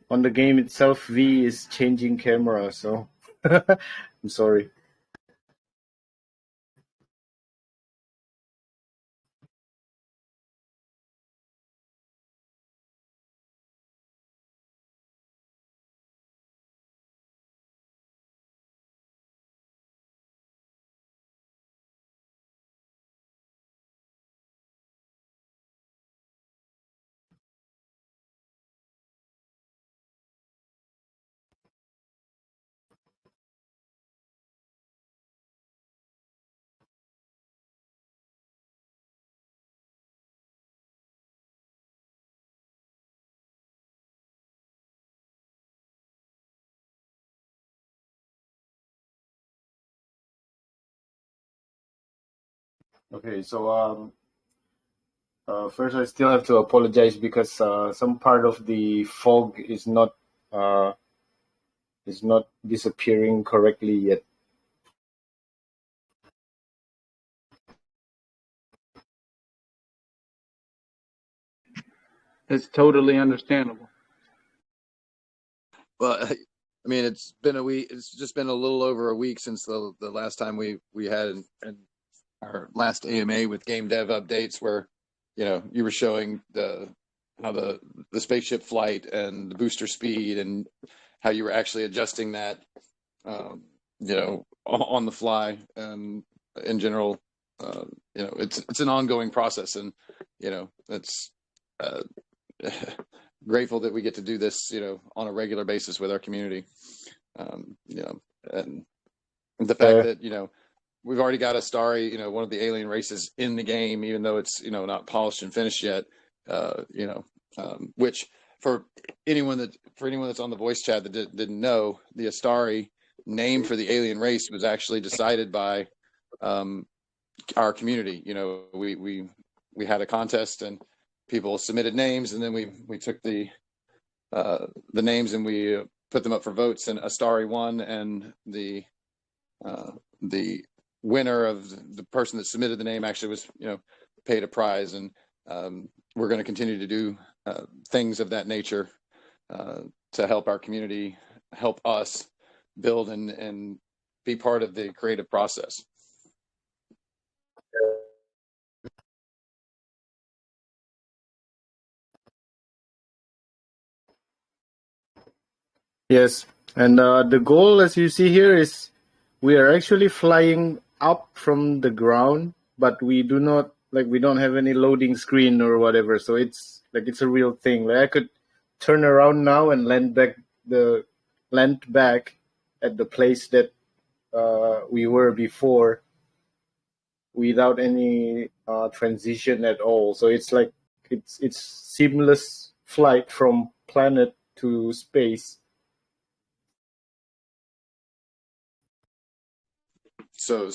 the game itself V is changing camera, so I'm sorry. Okay, so first I still have to apologize because some part of the fog is not disappearing correctly yet. It's totally understandable. Well, I mean, it's been a week. It's just been a little over a week since the last time we had our last AMA with game dev updates, where you were showing how the spaceship flight and the booster speed and how you were actually adjusting that, on the fly. And in general, it's an ongoing process, and it's grateful that we get to do this, on a regular basis with our community. And the fact that we've already got Astari, one of the alien races in the game, even though it's not polished and finished yet. Which for anyone that's on the voice chat that didn't know, the Astari name for the alien race was actually decided by our community. You know, we had a contest and people submitted names, and then we took the names and we put them up for votes, and Astari won, and the winner of the person that submitted the name actually was, you know, paid a prize. And we're going to continue to do things of that nature to help our community, help us build and be part of the creative process. Yes, and the goal, as you see here, is we are actually flying up from the ground, but we do not, like, we don't have any loading screen or whatever. So it's like it's a real thing. Like I could turn around now and land back at the place that we were before without any transition at all. So it's like it's seamless flight from planet to space. So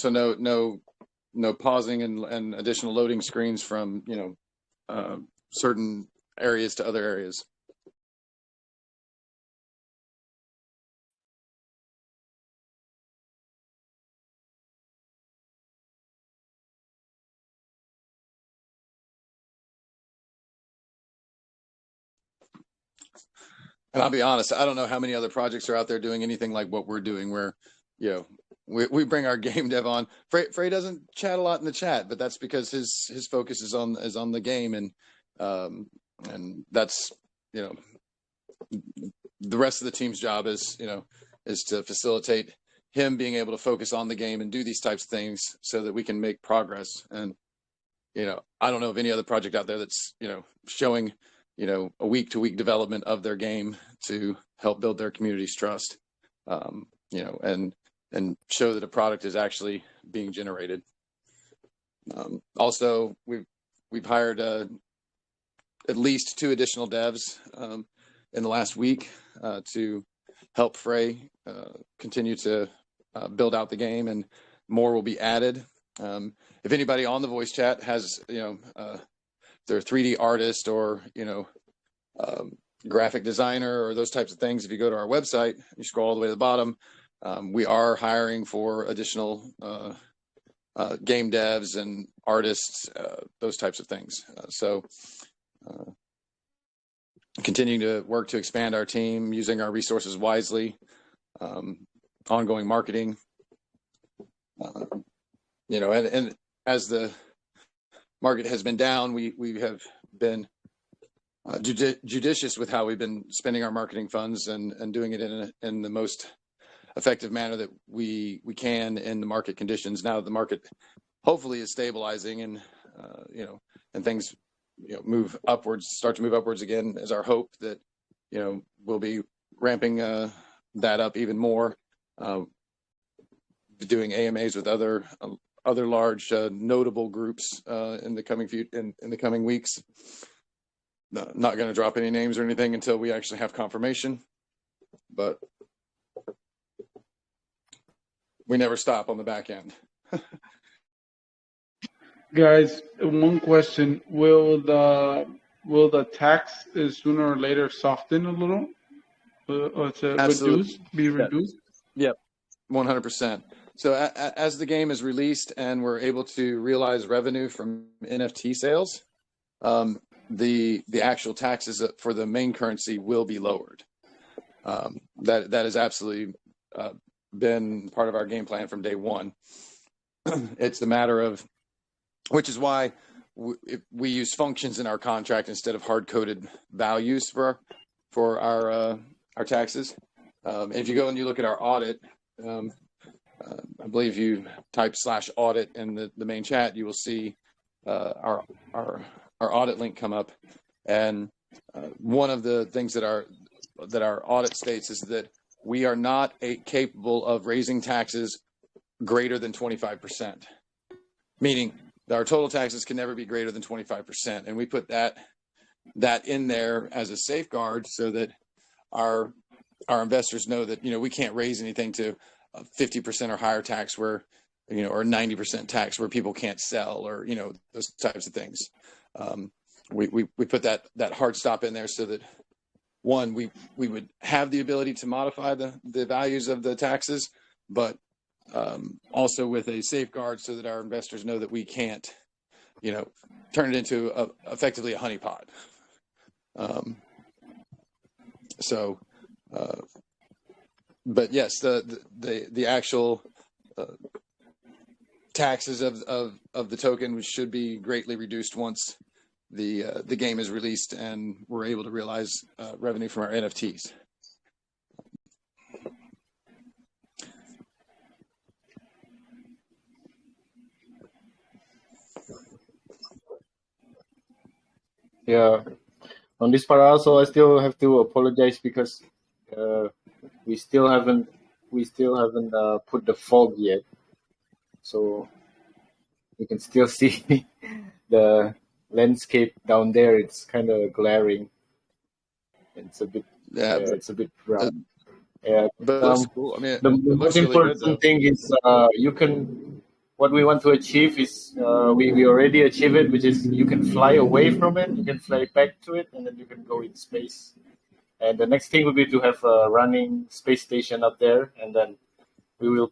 no pausing and additional loading screens from, you know, certain areas to other areas. And I'll be honest, I don't know how many other projects are out there doing anything like what we're doing, where, you know, we bring our game dev on. Frey doesn't chat a lot in the chat, but that's because his focus is on the game, and that's, you know, the rest of the team's job is, you know, is to facilitate him being able to focus on the game and do these types of things so that we can make progress. And, you know, I don't know of any other project out there that's, you know, showing, you know, a week-to-week development of their game to help build their community's trust, you know, and show that a product is actually being generated. Also, we've hired at least 2 additional devs in the last week to help Frey continue to build out the game, and more will be added. If anybody on the voice chat has, you know, they're a 3D artist or, you know, graphic designer or those types of things, if you go to our website, you scroll all the way to the bottom, we are hiring for additional game devs and artists, those types of things. So continuing to work to expand our team, using our resources wisely, ongoing marketing, you know, and as the market has been down, we have been judicious with how we've been spending our marketing funds and doing it in the most effective manner that we can in the market conditions. Now that the market hopefully is stabilizing and you know, and things, you know, start to move upwards again, is our hope that, you know, we'll be ramping that up even more, doing AMAs with other large notable groups in the coming weeks. Not going to drop any names or anything until we actually have confirmation, but we never stop on the back end. Guys, one question: Will the tax sooner or later soften a little, or to be reduced? Yep, 100%. So as the game is released and we're able to realize revenue from NFT sales, the actual taxes for the main currency will be lowered. That has absolutely been part of our game plan from day one. It's a matter of, which is why we use functions in our contract instead of hard-coded values for our taxes. If you go and you look at our audit, I believe you type /audit in the main chat, you will see our audit link come up. And one of the things that our audit states is that we are not capable of raising taxes greater than 25%, meaning that our total taxes can never be greater than 25%. And we put that in there as a safeguard so that our investors know that, you know, we can't raise anything to 50% or higher tax where or 90% tax where people can't sell, or those types of things. We put that hard stop in there so that, one, we would have the ability to modify the values of the taxes, but also with a safeguard so that our investors know that we can't turn it into effectively a honeypot. But yes, the actual taxes of the token should be greatly reduced once the game is released and we're able to realize revenue from our NFTs. Yeah, on this part also, I still have to apologize because we still haven't put the fog yet, so you can still see the landscape down there. It's kind of glaring. It's a bit it's a bit brown. Yeah, but it looks cool. I mean, the it most looks really good, important thing is what we want to achieve is we already achieve it, which is you can fly away from it, you can fly back to it, and then you can go in space. And the next thing would be to have a running space station up there, and then we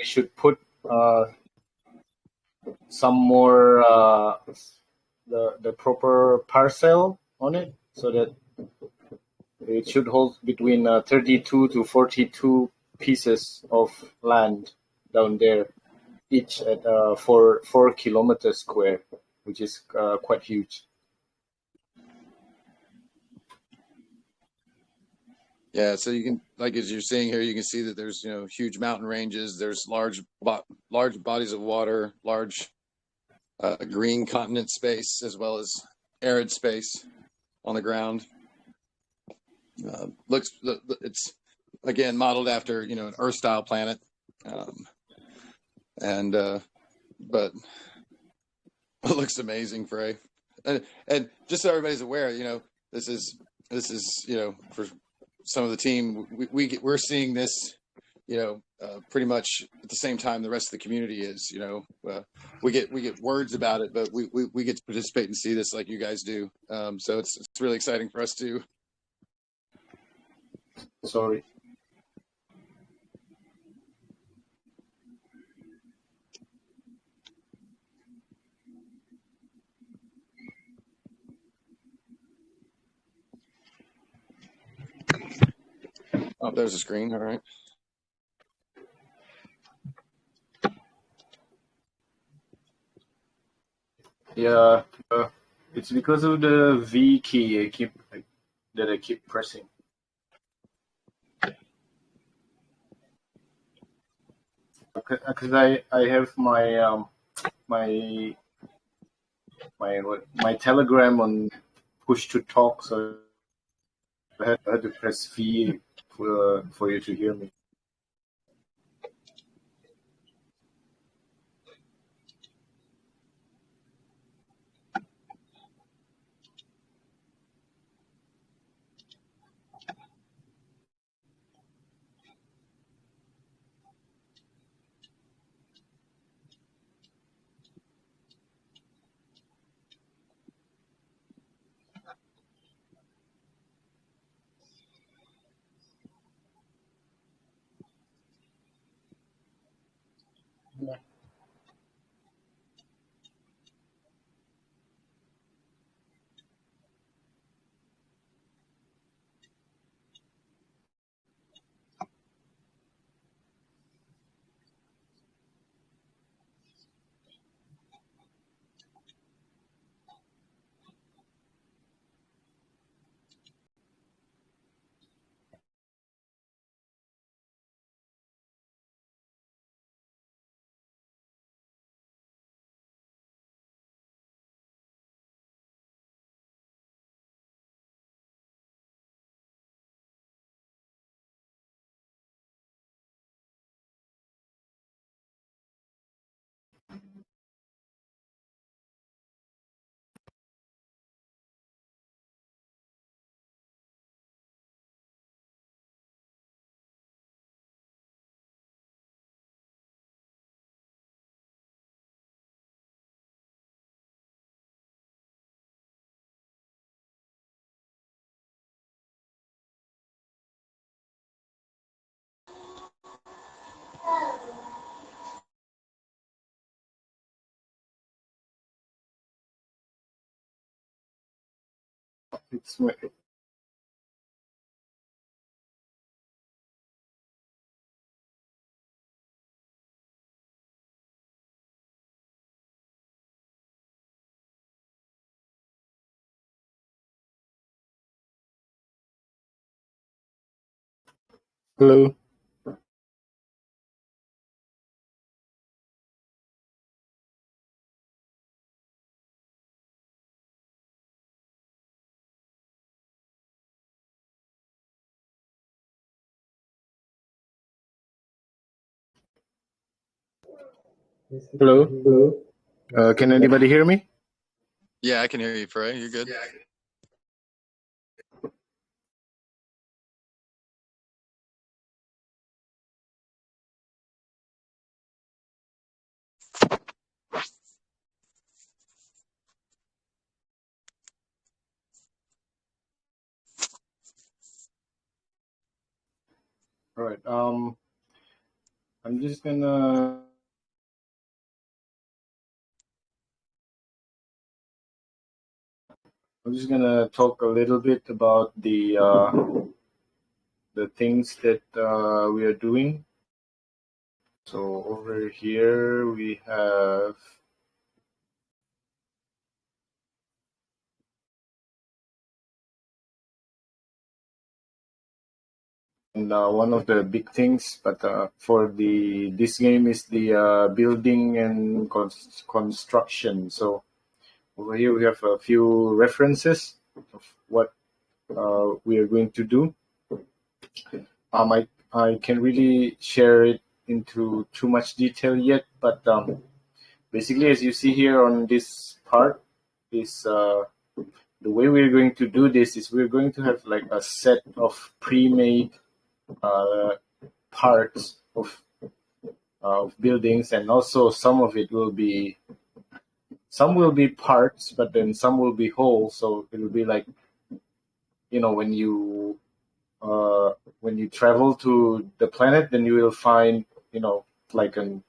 should put some more the proper parcel on it, so that it should hold between 32 to 42 pieces of land down there, each at 4 kilometers square, which is quite huge. Yeah, so you can, like as you're seeing here, you can see that there's huge mountain ranges, there's large bodies of water, large green continent space, as well as arid space on the ground. It's again modeled after an Earth-style planet, but it looks amazing, Frey. And just so everybody's aware, this is for some of the team, we're seeing this, pretty much at the same time the rest of the community is. We get words about it, but we get to participate and see this like you guys do. So it's really exciting for us too. Sorry. Oh, there's a screen. All right. Yeah, it's because of the V key I keep pressing. Because I have my my Telegram on push to talk, so I had to press V for you to hear me. It's hello. Hello. Hello. Can anybody hear me? Yeah, I can hear you, Frey. You're good. All right. I'm just gonna talk a little bit about the things that we are doing. So over here we have one of the big things, but for this game is the building and construction. So over here we have a few references of what we are going to do. I can't really share it into too much detail yet, but basically, as you see here on this part, is the way we're going to do this is we're going to have like a set of pre-made parts of buildings, and also some will be parts, but then some will be whole. So it will be like, when you travel to the planet, then you will find, like a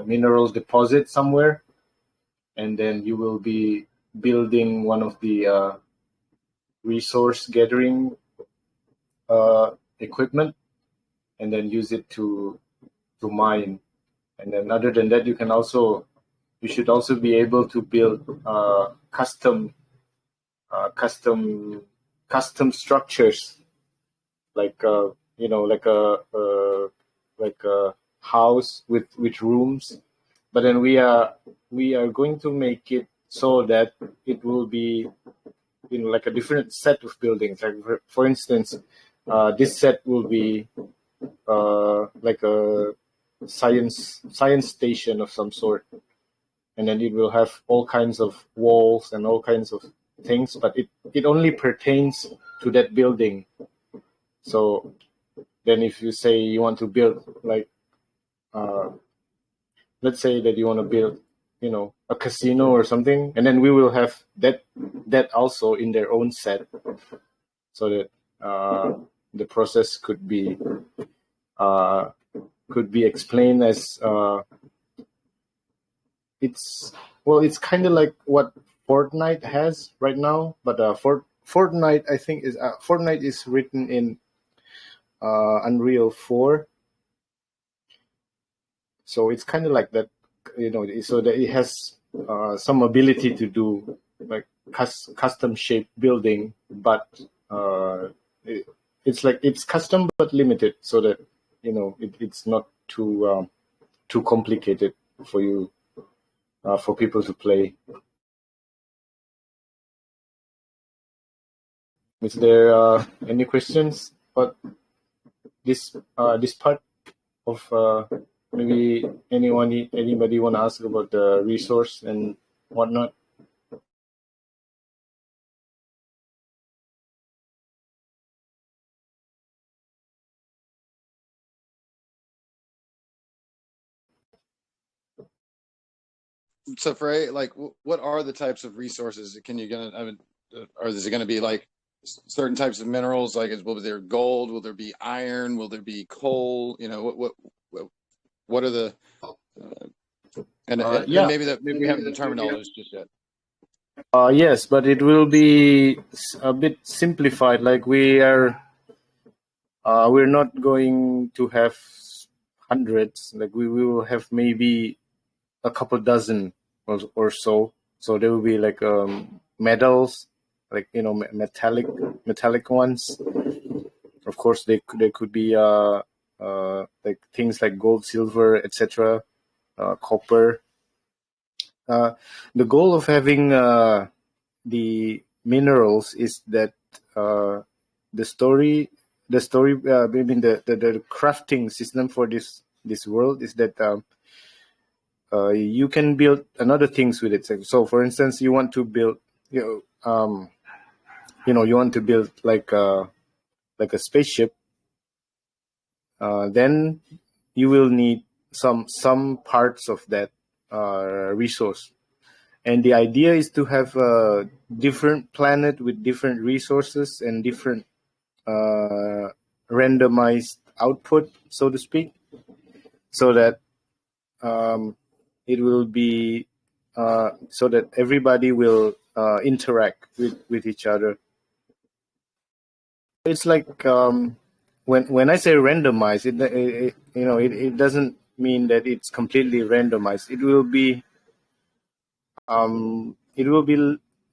mineral deposit somewhere, and then you will be building one of the resource gathering equipment, and then use it to mine. And then other than that, you should also be able to build custom structures, like like a house with rooms. But then we are going to make it so that it will be like a different set of buildings. Like for instance, this set will be like a science station of some sort, and then it will have all kinds of walls and all kinds of things, but it only pertains to that building. So then if you say you want to build like let's say that you want to build a casino or something, and then we will have that also in their own set, so that the process could be explained as it's kind of like what Fortnite has right now, but Fortnite I think is Fortnite is written in Unreal 4, so it's kind of like that, so that it has some ability to do like custom shaped building, but it's like it's custom but limited, so that it's not too complicated for you for people to play. Is there any questions about this part of maybe anybody want to ask about the resource and whatnot? So Frey, like, what are the types of resources? Is it gonna be like certain types of minerals? Like, will there gold? Will there be iron? Will there be coal? What are the and Yeah. maybe we haven't determined all those just yet. Yes, but it will be a bit simplified. Like we're not going to have hundreds. Like we will have maybe a couple dozen or so. So there will be like medals, like metallic ones. Of course, there could be like things like gold, silver, etc., copper. The goal of having the minerals is that the story, I mean the crafting system for this world is that you can build another things with it. So, for instance, you want to build, you want to build like a spaceship. Then you will need some parts of that resource. And the idea is to have a different planet with different resources and different randomized output, so to speak, so that it will be so that everybody will interact with each other. It's like when I say randomized, it doesn't mean that it's completely randomized. It will be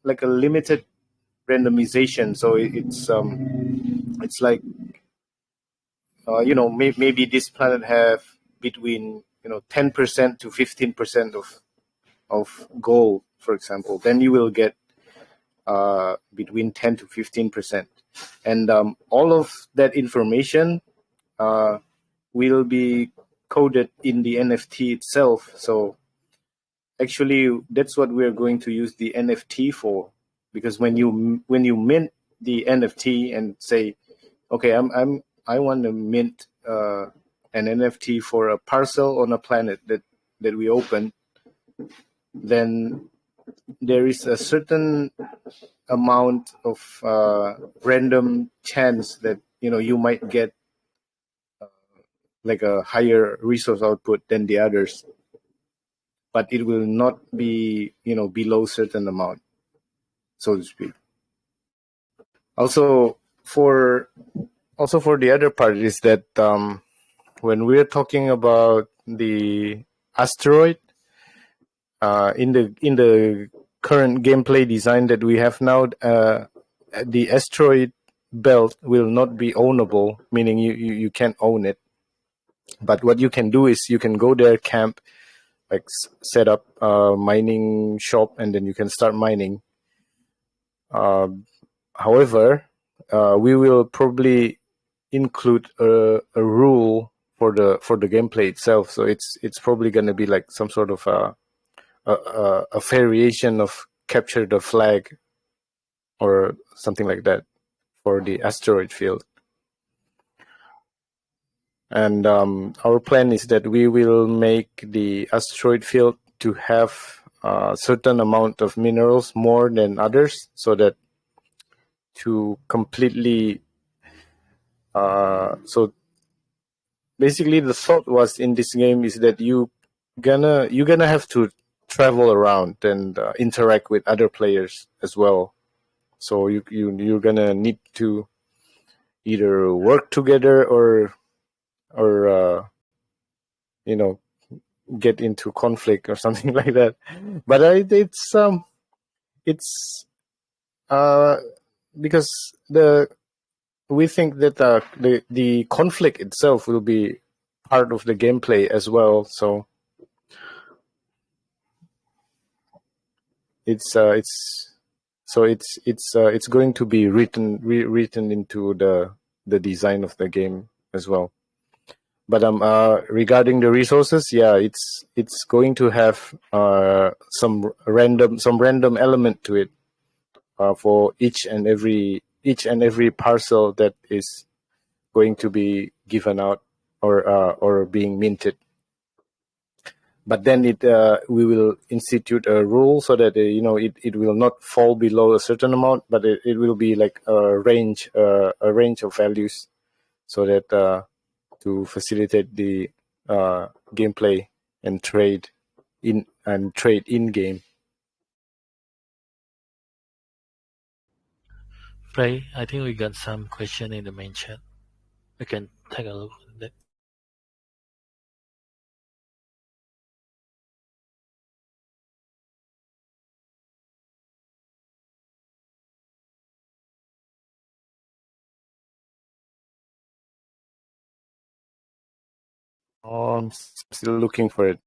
like a limited randomization. So it's like maybe this planet have between 10% to 15% of gold, for example. Then you will get between 10 to 15%, and all of that information will be coded in the NFT itself. So actually, that's what we're going to use the NFT for, because when you mint the NFT and say, okay, I want to mint an NFT for a parcel on a planet that we open, then there is a certain amount of random chance that you might get like a higher resource output than the others, but it will not be below certain amount, so to speak. Also for the other part is that when we're talking about the asteroid, in the current gameplay design that we have now, the asteroid belt will not be ownable, meaning you can't own it. But what you can do is you can go there, camp, like set up a mining shop, and then you can start mining. However, we will probably include a rule for the gameplay itself. So it's probably going to be like some sort of a variation of capture the flag or something like that for the asteroid field. And our plan is that we will make the asteroid field to have a certain amount of minerals more than others, so that to completely so basically the thought was in this game is that you're gonna have to travel around and interact with other players as well. So you're gonna need to either work together or get into conflict or something like that. But it's because we think that the conflict itself will be part of the gameplay as well. So it's going to be written into the design of the game as well. But regarding the resources, yeah, it's going to have some random element to it for each and every parcel that is going to be given out or being minted. But then we will institute a rule so that it will not fall below a certain amount, but it will be like a range of values, so that to facilitate the gameplay and trade in game. Ray, I think we got some question in the main chat. We can take a look at that. I'm still looking for it.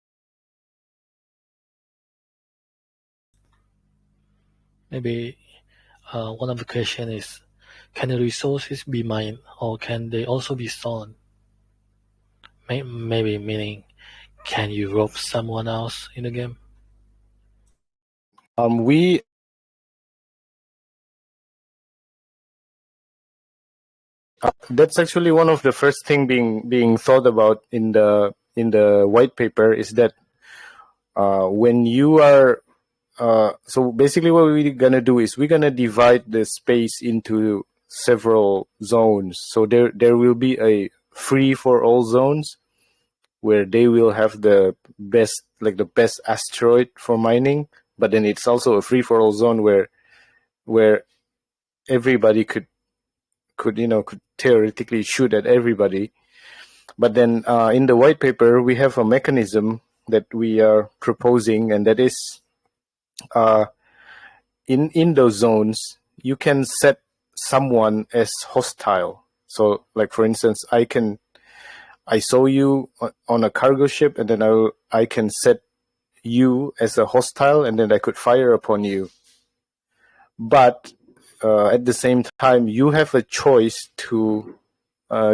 Maybe one of the question is, can the resources be mined or can they also be stolen? Maybe meaning, can you rob someone else in the game? We that's actually one of the first thing being thought about in the white paper is that when you are so basically what we're gonna do is we're gonna divide the space into several zones. So there will be a free for all zones where they will have the best asteroid for mining, but then it's also a free for all zone where everybody could theoretically shoot at everybody. But then in the white paper we have a mechanism that we are proposing, and that is in those zones you can set someone as hostile. So like for instance, I saw you on a cargo ship, and then I can set you as a hostile, and then I could fire upon you. But at the same time, you have a choice to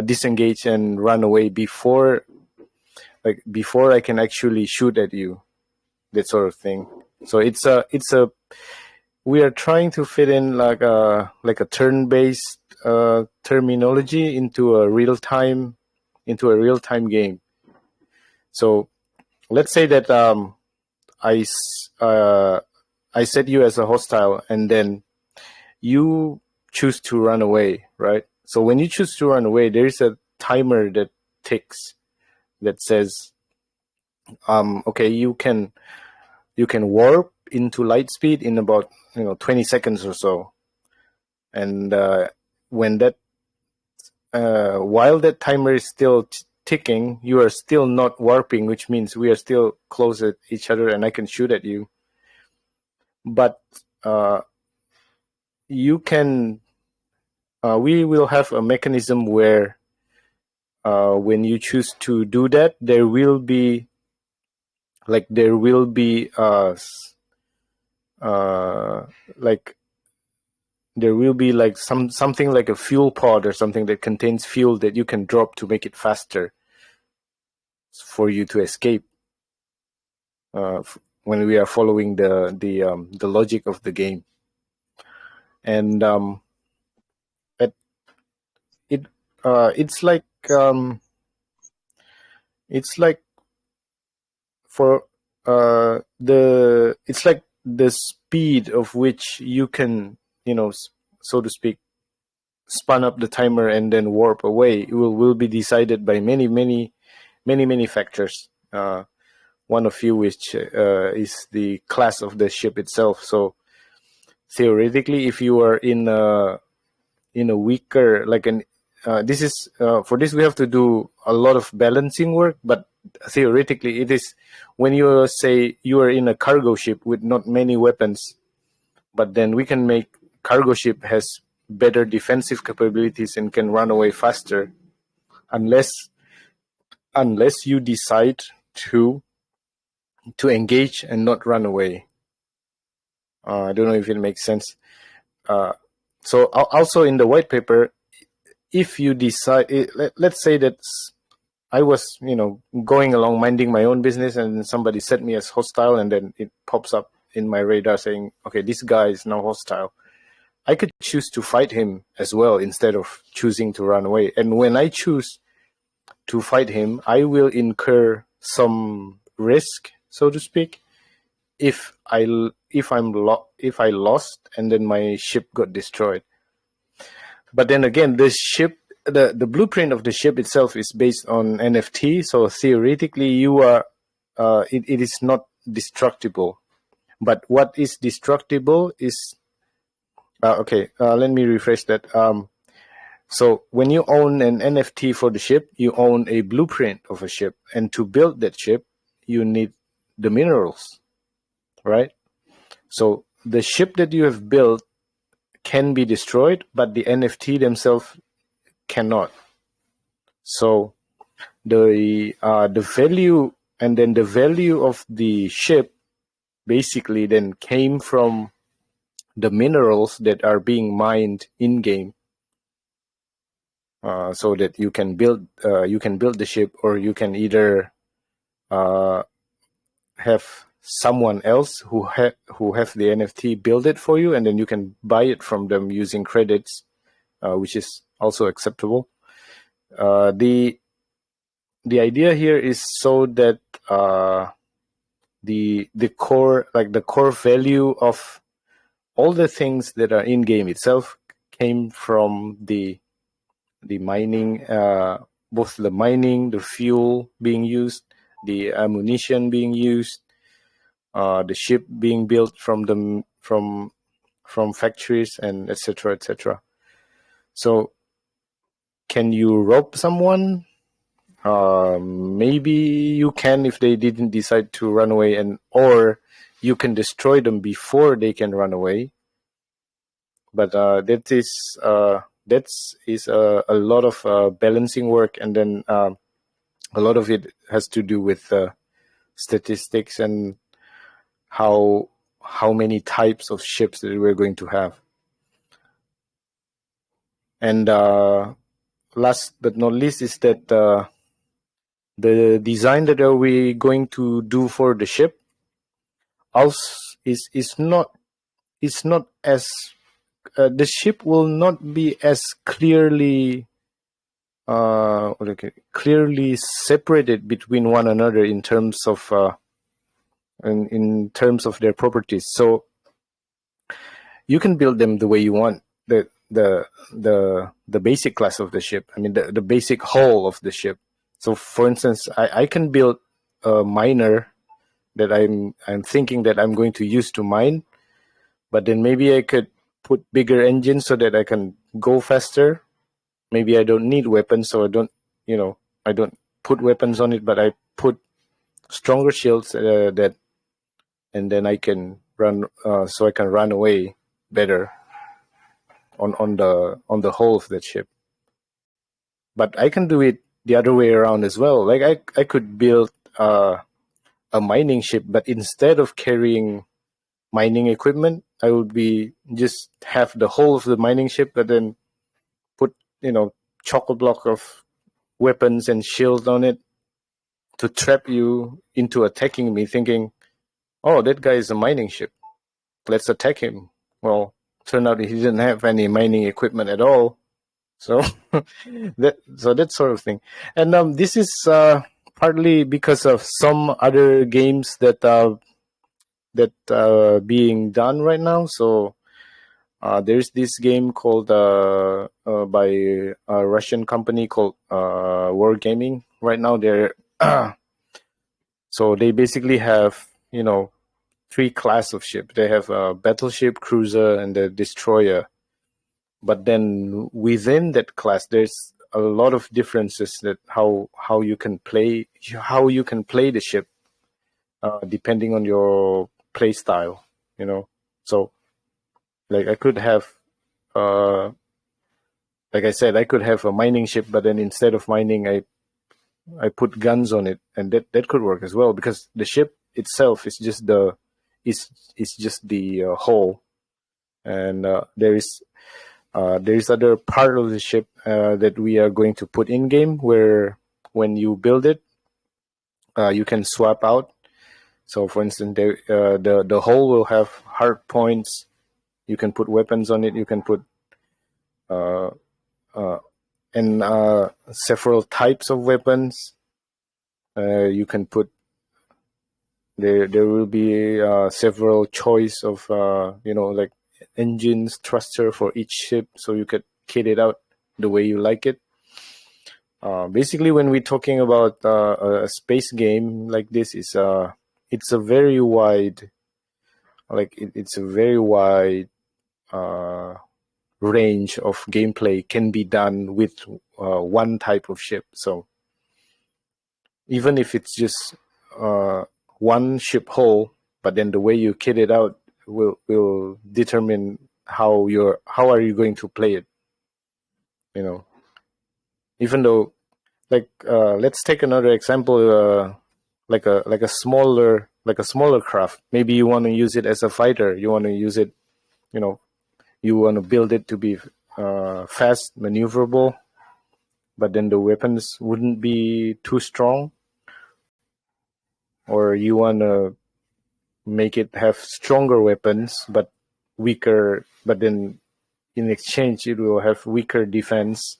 disengage and run away before I can actually shoot at you, that sort of thing. So it's a we are trying to fit in like a turn-based terminology into a real-time game. So let's say that I set you as a hostile, and then you choose to run away, right? So when you choose to run away, there is a timer that ticks that says, okay, you can warp into light speed in about 20 seconds or so, and when that while that timer is still ticking, you are still not warping, which means we are still close at each other, and I can shoot at you. But you can we will have a mechanism where when you choose to do that, there will be something like a fuel pod or something that contains fuel that you can drop to make it faster for you to escape when we are following the logic of the game. And it's like for it's like the speed of which you can, so to speak, spun up the timer and then warp away. It will be decided by many factors. One of you which is the class of the ship itself. So theoretically, if you are in a weaker, like this is for this we have to do a lot of balancing work, but theoretically it is when you say you are in a cargo ship with not many weapons, but then we can make cargo ship has better defensive capabilities and can run away faster, unless you decide to engage and not run away. I don't know if it makes sense. So also in the white paper, if you decide, let's say that I was, going along minding my own business, and somebody set me as hostile, and then it pops up in my radar saying, okay, this guy is now hostile. I could choose to fight him as well instead of choosing to run away. And when I choose to fight him, I will incur some risk, so to speak, if I lost and then my ship got destroyed. But then again, the ship, the blueprint of the ship itself is based on NFT, so theoretically you are it is not destructible. But what is destructible is Okay, let me rephrase that. So when you own an NFT for the ship, you own a blueprint of a ship, and to build that ship, you need the minerals, right? So the ship that you have built can be destroyed, but the NFT themselves cannot. So the value, and then the value of the ship basically then came from the minerals that are being mined in game, so that you can build the ship, or you can either have someone else who have the NFT build it for you, and then you can buy it from them using credits, which is also acceptable. The idea here is so that the core value of all the things that are in game itself came from the mining, both the mining, the fuel being used, the ammunition being used, the ship being built from factories, and etc. etc. So, can you rob someone? Maybe you can if they didn't decide to run away, or you can destroy them before they can run away. But that is a lot of balancing work, and then a lot of it has to do with statistics and how many types of ships that we're going to have. And last but not least is that the design that are we going to do for the ship also is not as the ship will not be as clearly separated between one another in terms of in terms of their properties. So you can build them the way you want. The basic class of the ship. I mean, the basic hull of the ship. So, for instance, I can build a miner that I'm thinking that I'm going to use to mine, but then maybe I could put bigger engines so that I can go faster. Maybe I don't need weapons, so I don't put weapons on it, but I put stronger shields and then I can run, so I can run away better on the hull of that ship. But I can do it the other way around as well. Like I could build a mining ship, but instead of carrying mining equipment, I would just have the whole of the mining ship, but then put chock-a block of weapons and shields on it to trap you into attacking me, thinking, oh, that guy is a mining ship, let's attack him. Well, turned out he didn't have any mining equipment at all. So that sort of thing. And this is partly because of some other games that being done right now. So there's this game called by a Russian company called War Gaming. Right now they're so they basically have 3 class of ship. They have a battleship, cruiser, and a destroyer. But then within that class, there's a lot of differences that how you can play the ship, depending on your play style. So like I could have, like I said, I could have a mining ship, but then instead of mining, I put guns on it, and that could work as well, because the ship itself is just the hull, and there is other part of the ship that we are going to put in game, where when you build it, you can swap out. So, for instance, the hull will have hard points. You can put weapons on it. You can put several types of weapons. You can put there will be several choice of like engines, thruster for each ship, so you could kit it out the way you like it. Basically, when we're talking about a space game like this, it's a very wide, it's a very wide range of gameplay can be done with one type of ship. So even if it's just one ship hull, but then the way you kit it out will determine how are you going to play it. Even though, like, let's take another example, like a smaller craft. Maybe you want to use it as a fighter. You want to use it, you want to build it to be fast, maneuverable, but then the weapons wouldn't be too strong. Or you want to make it have stronger weapons but weaker, but then in exchange it will have weaker defense,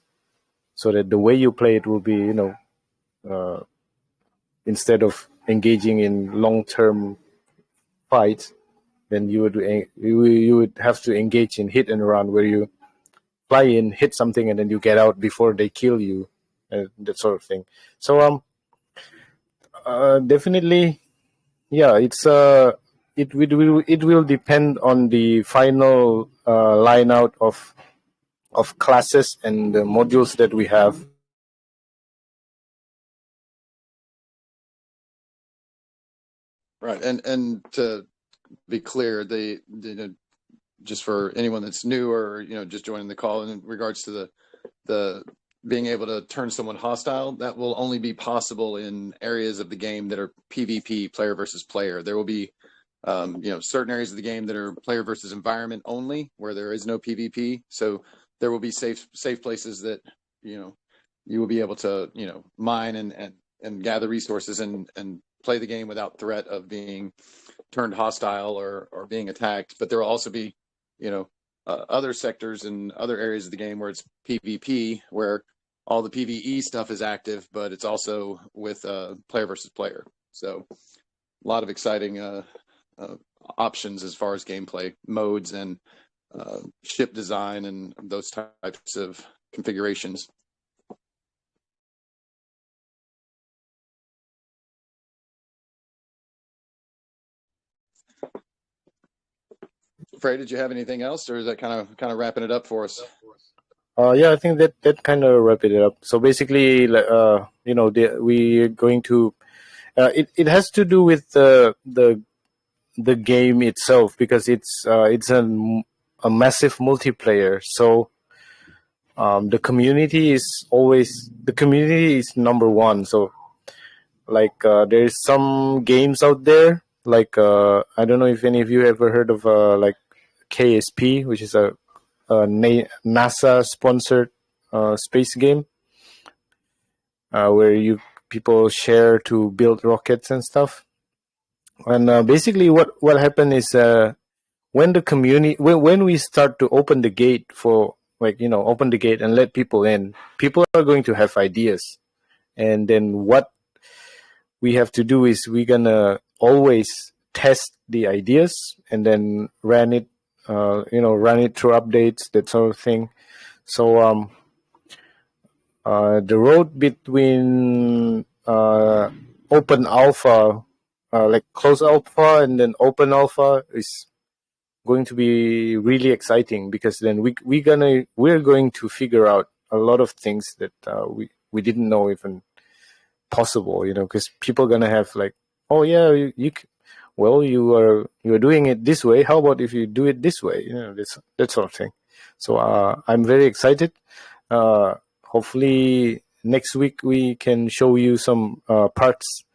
so that the way you play it will be, instead of engaging in long-term fights, then you would have to engage in hit and run, where you fly in, hit something, and then you get out before they kill you, that sort of thing. So definitely, yeah, it will depend on the final line out of classes and the modules that we have. Right, and to be clear, just for anyone that's new or just joining the call, in regards to the being able to turn someone hostile, that will only be possible in areas of the game that are PvP, player versus player. There will be certain areas of the game that are player versus environment only, where there is no PvP. So there will be safe places that you will be able to mine and gather resources and play the game without threat of being turned hostile or being attacked. But there will also be other sectors and other areas of the game where it's PvP, where all the PvE stuff is active, but it's also with player versus player. So a lot of exciting options as far as gameplay modes and ship design and those types of configurations. Frey, did you have anything else, or is that kind of wrapping it up for us? Yeah, I think that kind of wrap it up. So basically, we're going to. It has to do with the game itself, because it's a massive multiplayer. So the community is number one. So like there's some games out there, like I don't know if any of you ever heard of like KSP, which is a NASA sponsored space game, where people share to build rockets and stuff. And basically what happened is when the community, when we start to open the gate for, open the gate and let people in, people are going to have ideas. And then what we have to do is we're gonna always test the ideas and then run it through updates, that sort of thing. So the road between open alpha, like closed alpha and then open alpha, is going to be really exciting, because then we're going to figure out a lot of things that we didn't know even possible, because people are gonna have like, oh yeah, you're doing it this way, how about if you do it this way, that sort of thing. So I'm very excited. Hopefully next week we can show you some parts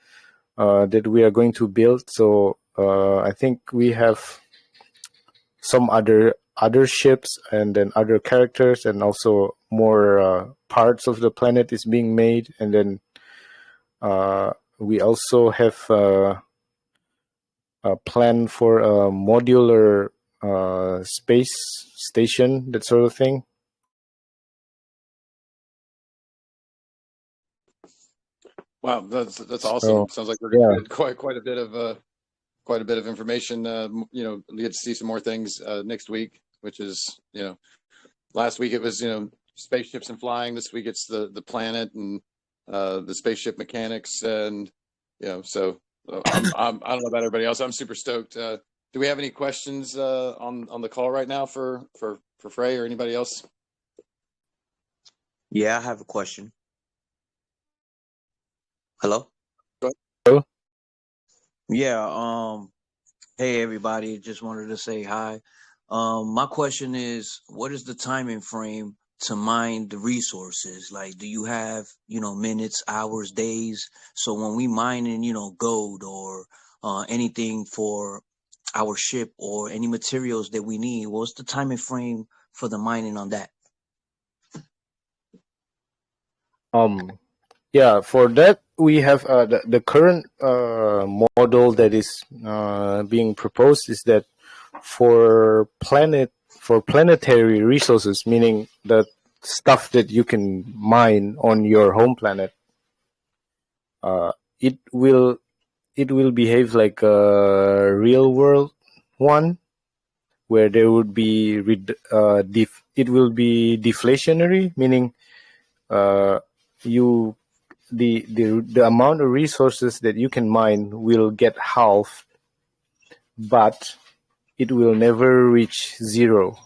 that we are going to build. So I think we have some other ships and then other characters, and also more parts of the planet is being made. And then we also have a plan for a modular space station, that sort of thing. Wow, that's awesome. Sounds like we're going to get quite a bit of information. You get to see some more things next week, which is last week it was spaceships and flying. This week it's the planet and the spaceship mechanics, and so I don't know about everybody else. I'm super stoked. Do we have any questions on the call right now for Frey or anybody else? Yeah, I have a question. Hello? Hello? Yeah, hey everybody, just wanted to say hi. My question is, what is the timing frame to mine the resources? Like, do you have, minutes, hours, days? So when we mine in, gold or anything for our ship or any materials that we need, what's the timing frame for the mining on that? Yeah, for that we have the current model that is being proposed is that for planetary resources, meaning the stuff that you can mine on your home planet, it will behave like a real world one, where there would be it will be deflationary, meaning the amount of resources that you can mine will get halved, but it will never reach zero.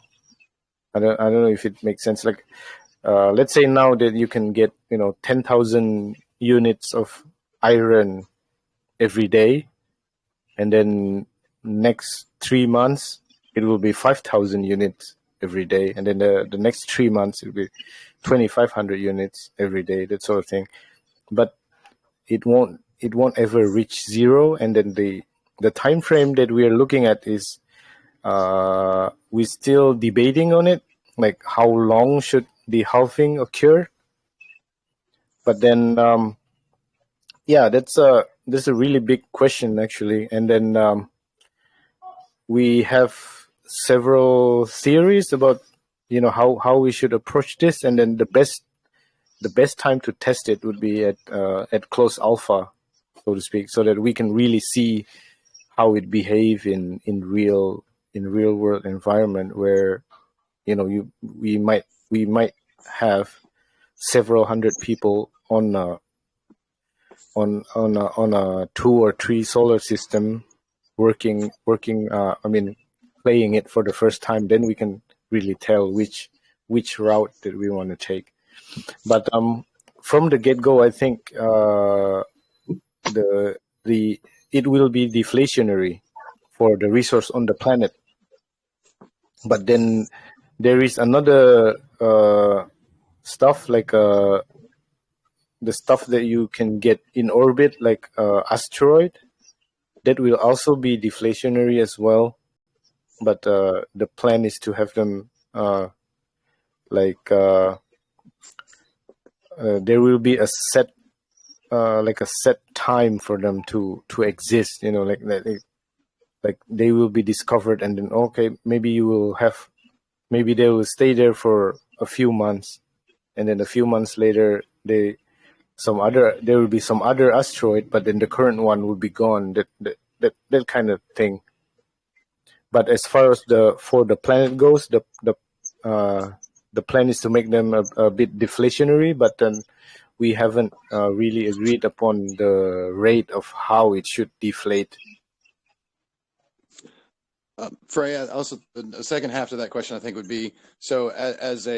I don't know if it makes sense. Like, let's say now that you can get 10,000 units of iron every day, and then next 3 months it will be 5,000 units every day, and then the next 3 months it will be 2,500 units every day, that sort of thing. But it won't ever reach zero. And then the time frame that we are looking at is we're still debating on it, like how long should the halving occur. But then yeah, that's a really big question actually. And then we have several theories about how we should approach this, and then the best time to test it would be at close alpha, so to speak, so that we can really see how it behave in real world environment, where we might have several hundred people on a 2 or 3 solar system working playing it for the first time. Then we can really tell which route that we want to take. But from the get-go, I think it will be deflationary for the resource on the planet. But then there is another stuff, like the stuff that you can get in orbit, like asteroid, that will also be deflationary as well. But the plan is to have them there will be a set time for them to exist, like they will be discovered, and then okay, maybe they will stay there for a few months, and then a few months later there will be some other asteroid, but then the current one will be gone, that kind of thing. But as far as for the planet goes, the plan is to make them a bit deflationary, but then we haven't really agreed upon the rate of how it should deflate. Freya, also the second half to that question I think would be, so as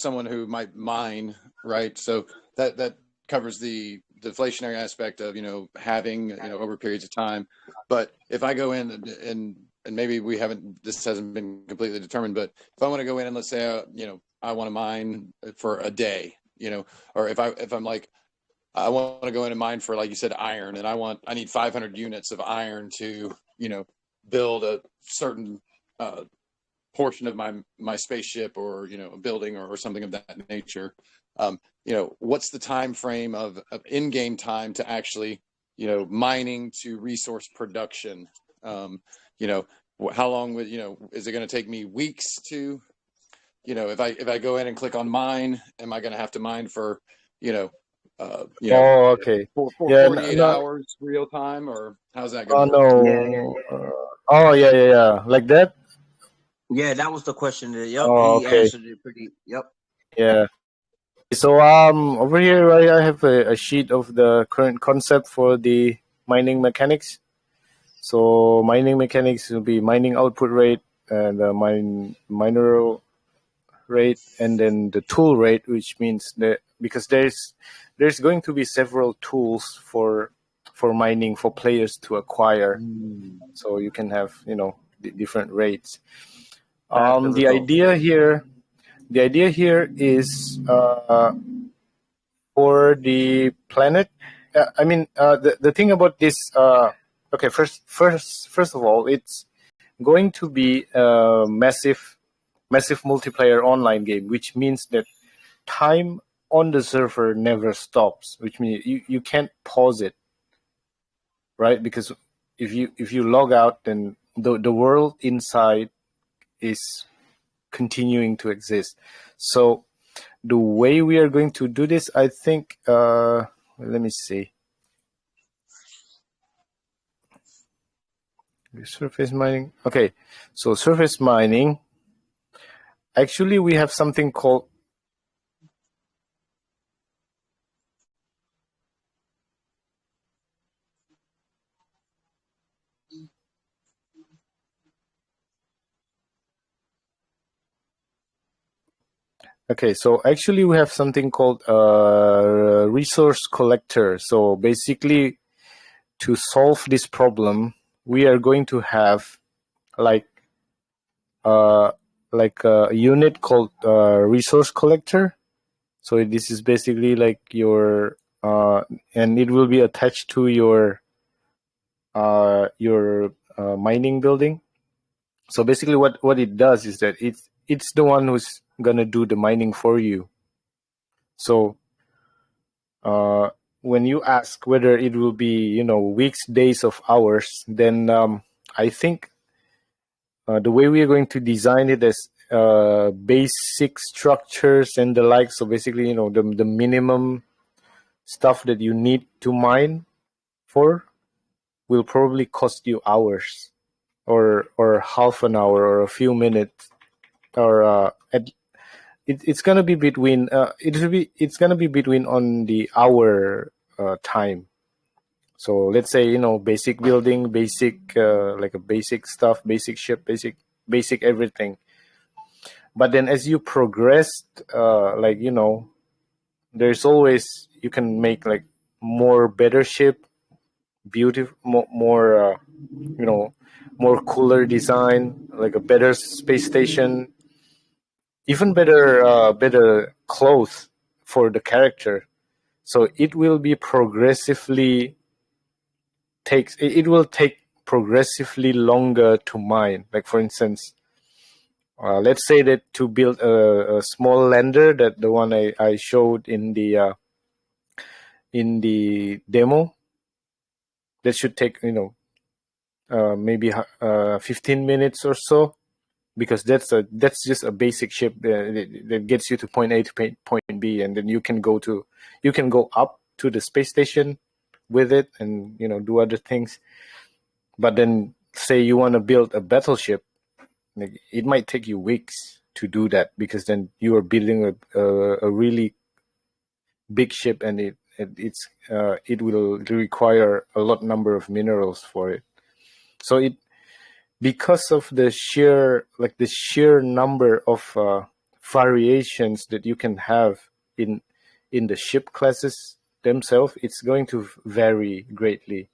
someone who might mine, right? So that covers the deflationary aspect of having over periods of time. But if I go in and maybe this hasn't been completely determined, but if I want to go in and let's say I want to mine for a day, or if I'm like, I want to go in and mine for, like you said, iron, and I need 500 units of iron to build a certain portion of my spaceship, or a building or something of that nature. What's the time frame of in-game time to actually mining to resource production? How long would is it going to take me weeks to if I go in and click on mine, am I going to have to mine for okay, 48 hours real time, or how's that going to work? Yeah, like that. Yeah, that was the question. Yep, he answered it pretty. Yep. Yeah. So over here I have a sheet of the current concept for the mining mechanics. So mining mechanics will be mining output rate and mineral rate, and then the tool rate, which means that because there's going to be several tools for mining for players to acquire, so you can have different rates. The idea here is for the planet. The thing about this. Okay, first of all, it's going to be a massive multiplayer online game, which means that time on the server never stops, which means you can't pause it, right? Because if you log out, then the world inside is continuing to exist. So the way we are going to do this, I think, let me see. Surface mining. Okay, so surface mining. Actually, we have something called resource collector. So basically, to solve this problem, we are going to have like a unit called resource collector. So this is basically like your and it will be attached to your mining building. So basically, what it does is that it's the one who's gonna do the mining for you. So when you ask whether it will be weeks, days, of hours, then I think the way we are going to design it as basic structures and the like. So basically, the minimum stuff that you need to mine for will probably cost you hours, or half an hour, or a few minutes, or it's gonna be between it's gonna be between on the hour time. So let's say basic building, basic like a basic stuff, basic ship, basic everything. But then as you progress, there's always, you can make like more better ship, beautiful, more more cooler design, like a better space station, even better clothes for the character. So it will be it will take progressively longer to mine. Like for instance, let's say that to build a small lander, that the one I showed in the demo, that should take maybe 15 minutes or so, because that's just a basic ship that gets you to point A to point B, and then you can go up to the space station with it and do other things. But then say you want to build a battleship, like, it might take you weeks to do that, because then you are building a really big ship, and it will require a lot number of minerals for it. So because of the sheer number of variations that you can have in the ship classes themselves, it's going to vary greatly.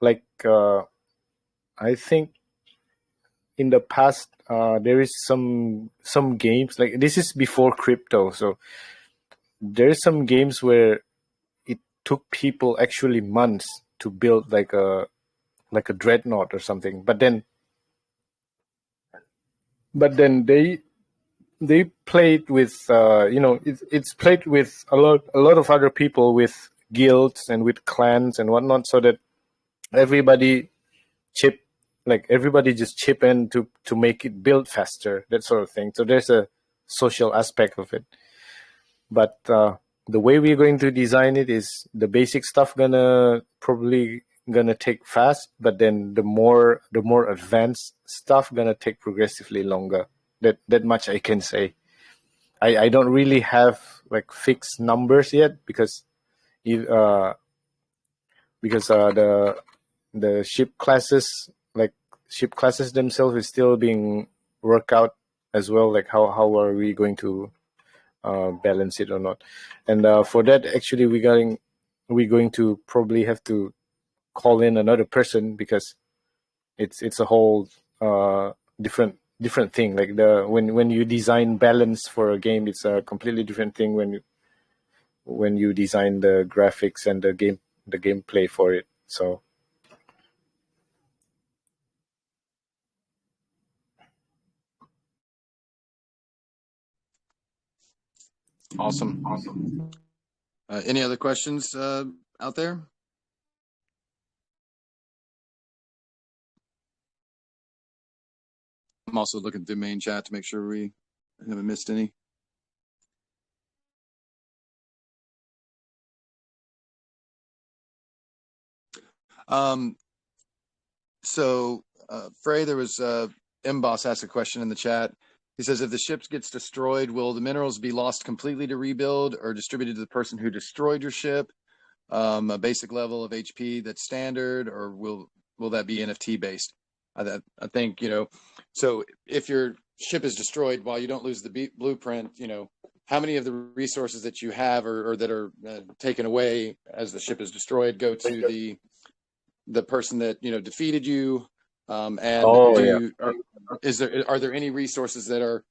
Like I think in the past there is some games, like this is before crypto, so there's some games where it took people actually months to build like a dreadnought or something, but then they played with it's played with a lot of other people, with guilds and with clans and whatnot, so that everybody just chip in to make it build faster, that sort of thing. So there's a social aspect of it. But the way we're going to design it is the basic stuff probably gonna take fast, but then the more advanced stuff gonna take progressively longer. That much I can say. I don't really have like fixed numbers yet, because the the ship classes, like ship classes themselves, is still being worked out as well. Like how are we going to balance it or not? And for that, actually, we're going to probably have to call in another person, because it's a whole different thing. Like when you design balance for a game, it's a completely different thing when you design the graphics and the gameplay for it. So Awesome. Any other questions out there? I'm also looking through main chat to make sure we haven't missed any. So Frey, there was M-Boss asked a question in the chat. He says, if the ship gets destroyed, will the minerals be lost completely to rebuild or distributed to the person who destroyed your ship? A basic level of HP that's standard, or will that be NFT based? I think, so if your ship is destroyed, while you don't lose the blueprint, how many of the resources that you have or that are taken away as the ship is destroyed go to the person that defeated you, and are there any resources that are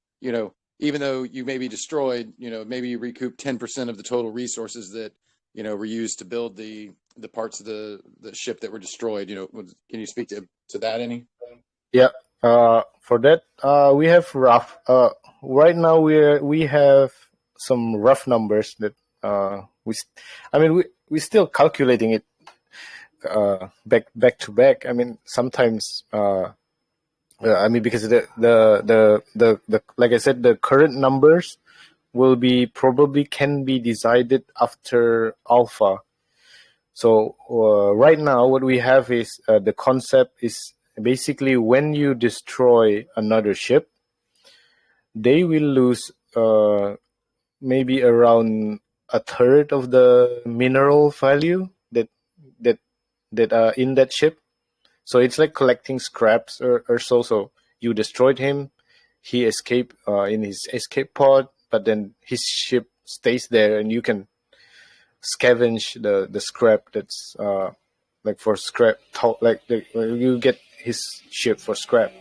even though you may be destroyed, maybe you recoup 10% of the total resources that were used to build the parts of the ship that were destroyed? Can you speak to that any? Yeah. For that, we have rough. Right now, we have some rough numbers that we're still calculating it back to back. I mean, sometimes because the like I said, the current numbers will be probably can be decided after alpha. So right now, what we have is the concept is basically when you destroy another ship, they will lose maybe around a third of the mineral value that are in that ship. So it's like collecting scraps or so. So you destroyed him, he escaped in his escape pod, but then his ship stays there, and you can scavenge the scrap that's like for scrap, like you get his ship for scrap.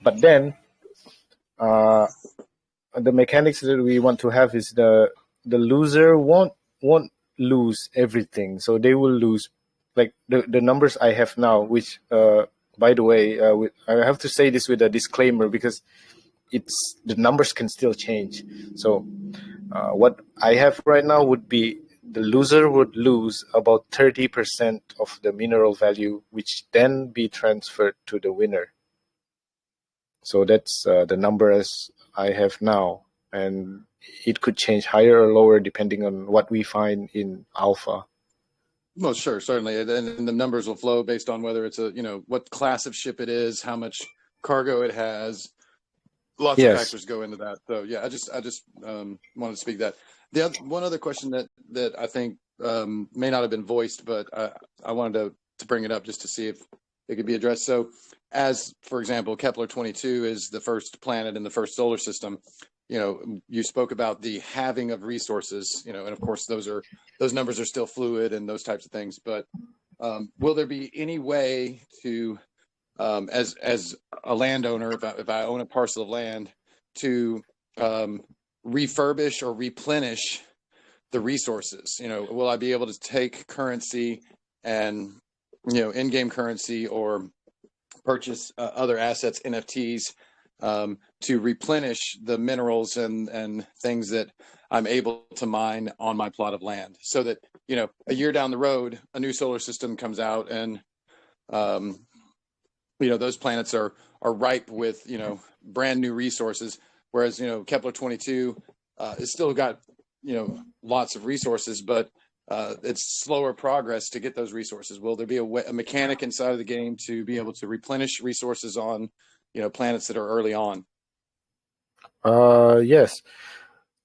But then the mechanics that we want to have is the loser won't lose everything, so they will lose like the numbers I have now, which by the way, I have to say this with a disclaimer because it's the numbers can still change. So what I have right now would be the loser would lose about 30% of the mineral value, which then be transferred to the winner. So that's the numbers I have now, and it could change higher or lower depending on what we find in alpha. Well, sure, certainly, and the numbers will flow based on whether it's what class of ship it is, how much cargo it has. Lots of factors go into that. So yeah, I just wanted to speak that. One other question that I think may not have been voiced, but I wanted to bring it up just to see if it could be addressed. So, as for example, Kepler-22 is the first planet in the first solar system. You spoke about the halving of resources. And of course those numbers are still fluid and those types of things. But will there be any way to as a landowner, if I own a parcel of land, to refurbish or replenish the resources? Will I be able to take currency and in-game currency or purchase other assets, NFTs, to replenish the minerals and things that I'm able to mine on my plot of land, so that a year down the road, a new solar system comes out and those planets are ripe with brand new resources, whereas Kepler-22 is still got lots of resources, but it's slower progress to get those resources. Will there be a mechanic inside of the game to be able to replenish resources on planets that are early on? Yes.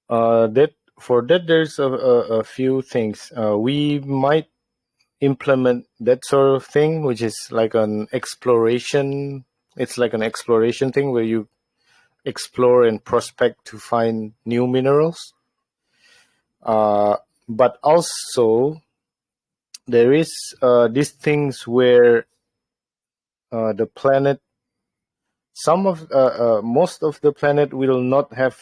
That there's a few things we might implement that sort of thing, which is like an exploration. It's like an exploration thing where you explore and prospect to find new minerals. But also there is these things where the planet, most of the planet will not have,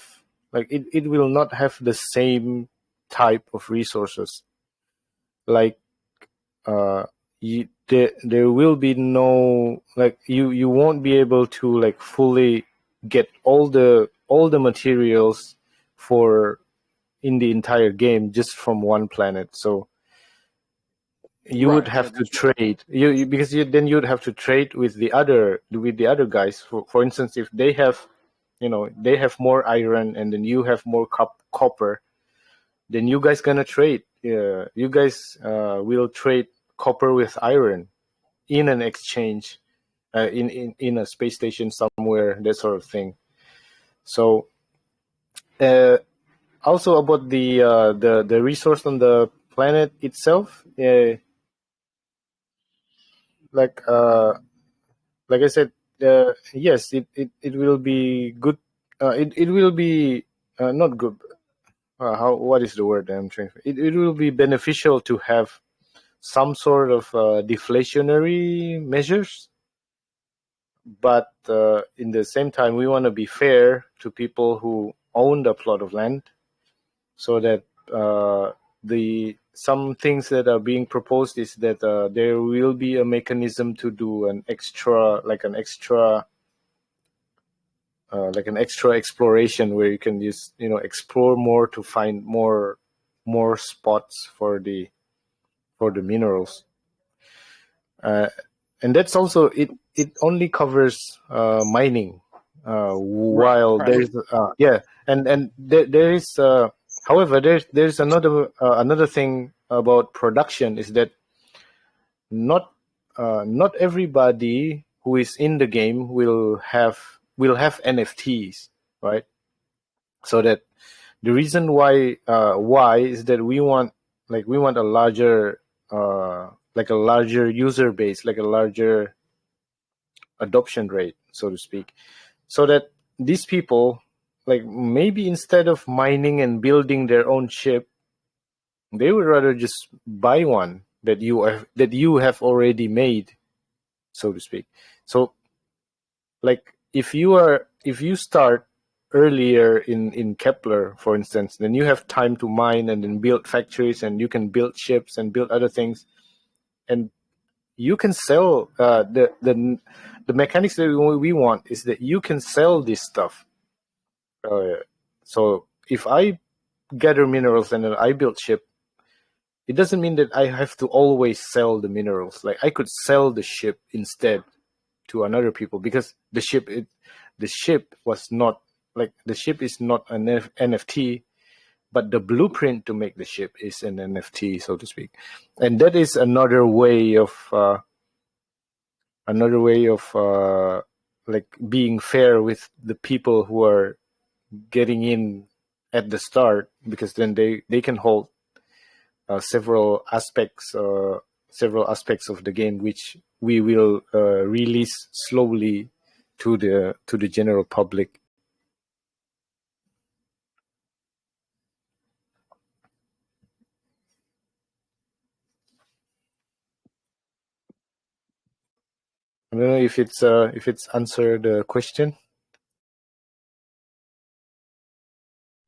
like it will not have the same type of resources. Like there will be no, like you won't be able to like fully get all the materials for in the entire game just from one planet. So you would have to trade because then you'd have to trade with the other guys. For instance, if they have, they have more iron and then you have more copper, then you guys gonna trade. You guys will trade copper with iron in an exchange, in a space station somewhere, that sort of thing. So also about the resource on the planet itself, like I said, yes, it will be good. It will be not good. What is the word I'm trying to? It will be beneficial to have some sort of deflationary measures, but in the same time, we want to be fair to people who own the plot of land, so that some things that are being proposed is that there will be a mechanism to do an extra exploration where you can just explore more to find more spots for the minerals, and that's also it only covers mining, while there's and there is however there's another thing about production, is that not everybody who is in the game will have NFTs, right? So that the reason why is that we want a larger user base, like a larger adoption rate, so to speak, so that these people, like, maybe instead of mining and building their own ship, they would rather just buy one that you have already made, so to speak. So, like, if you start earlier in Kepler, for instance, then you have time to mine and then build factories, and you can build ships and build other things, and you can sell the mechanics that we want is that you can sell this stuff. So if I gather minerals and then I build ship, it doesn't mean that I have to always sell the minerals. Like, I could sell the ship instead to another people, because the ship is not an NFT, but the blueprint to make the ship is an NFT, so to speak. And that is another way of like being fair with the people who are getting in at the start, because then they can hold several aspects of the game, which we will release slowly to the general public. I don't know if it's answered the question.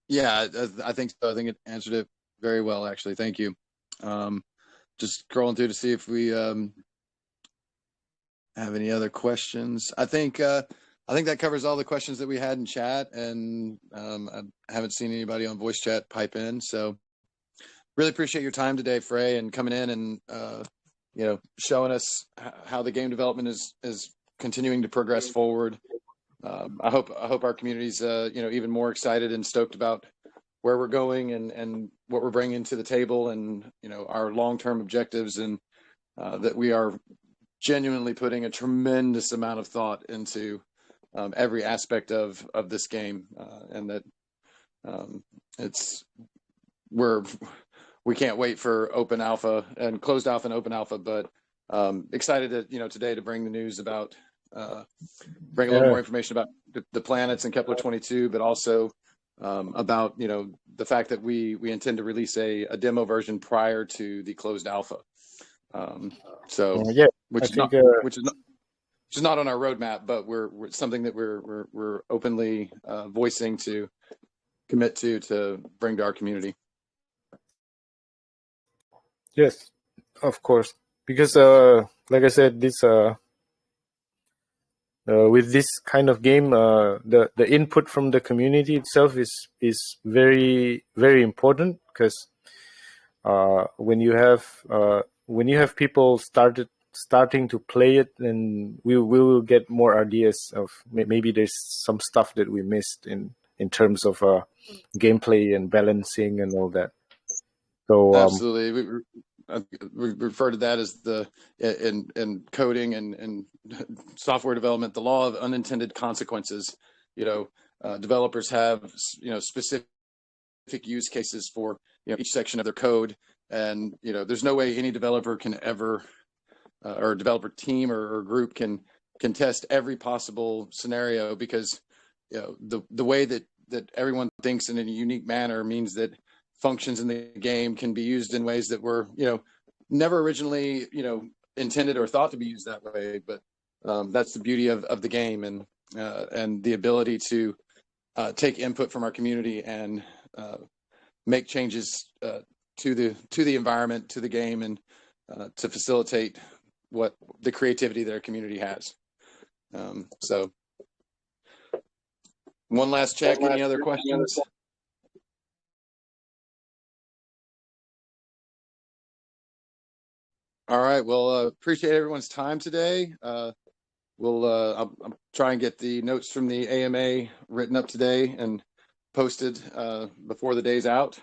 Yeah, I think so. I think it answered it very well, actually. Thank you. Just scrolling through to see if we have any other questions. I think that covers all the questions that we had in chat, and I haven't seen anybody on voice chat pipe in. So really appreciate your time today, Frey, and coming in and showing us how the game development is continuing to progress forward. I hope our community's even more excited and stoked about where we're going and what we're bringing to the table, and our long-term objectives, and that we are genuinely putting a tremendous amount of thought into every aspect of this game, and that we're we can't wait for open alpha and closed alpha and open alpha, but excited to, today to bring the news about, bring a little more information about the planets in Kepler 22, but also about, the fact that we intend to release a demo version prior to the closed alpha. Which is not on our roadmap, but we're something that we're openly voicing to commit to bring to our community. Yes, of course, because like I said, this with this kind of game, the input from the community itself is very, very important, because when you have people starting to play it, then we will get more ideas of maybe there's some stuff that we missed in terms of gameplay and balancing and all that. So absolutely, we refer to that as in coding and software development, the law of unintended consequences. Developers have specific use cases for each section of their code, and there's no way any developer can ever or a developer team or group can test every possible scenario, because the way that everyone thinks in a unique manner means that functions in the game can be used in ways that were never originally intended or thought to be used that way. But that's the beauty of the game, and the ability to take input from our community and make changes to the environment, to the game, and to facilitate what the creativity that our community has. So one last check. Any other questions? All right. Well, appreciate everyone's time today. I'll try and get the notes from the AMA written up today and posted before the day's out.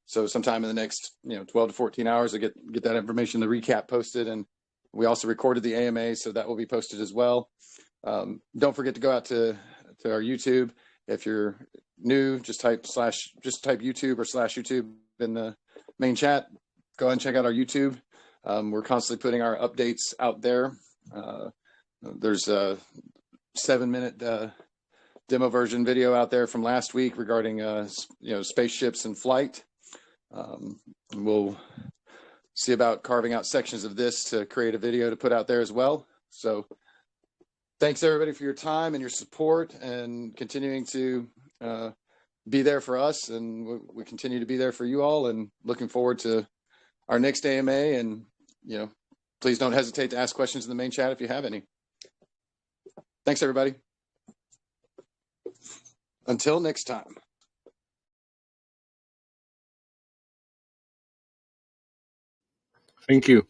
So sometime in the next 12 to 14 hours, I'll get that information, the recap posted, and we also recorded the AMA, so that will be posted as well. Don't forget to go out to our YouTube. If you're new, just type YouTube or /YouTube in the main chat. Go ahead and check out our YouTube. We're constantly putting our updates out there. There's a 7-minute demo version video out there from last week regarding spaceships in flight. We'll see about carving out sections of this to create a video to put out there as well. So thanks everybody for your time and your support, and continuing to be there for us, and we continue to be there for you all, and looking forward to our next AMA. And please don't hesitate to ask questions in the main chat if you have any. Thanks everybody. Until next time. Thank you.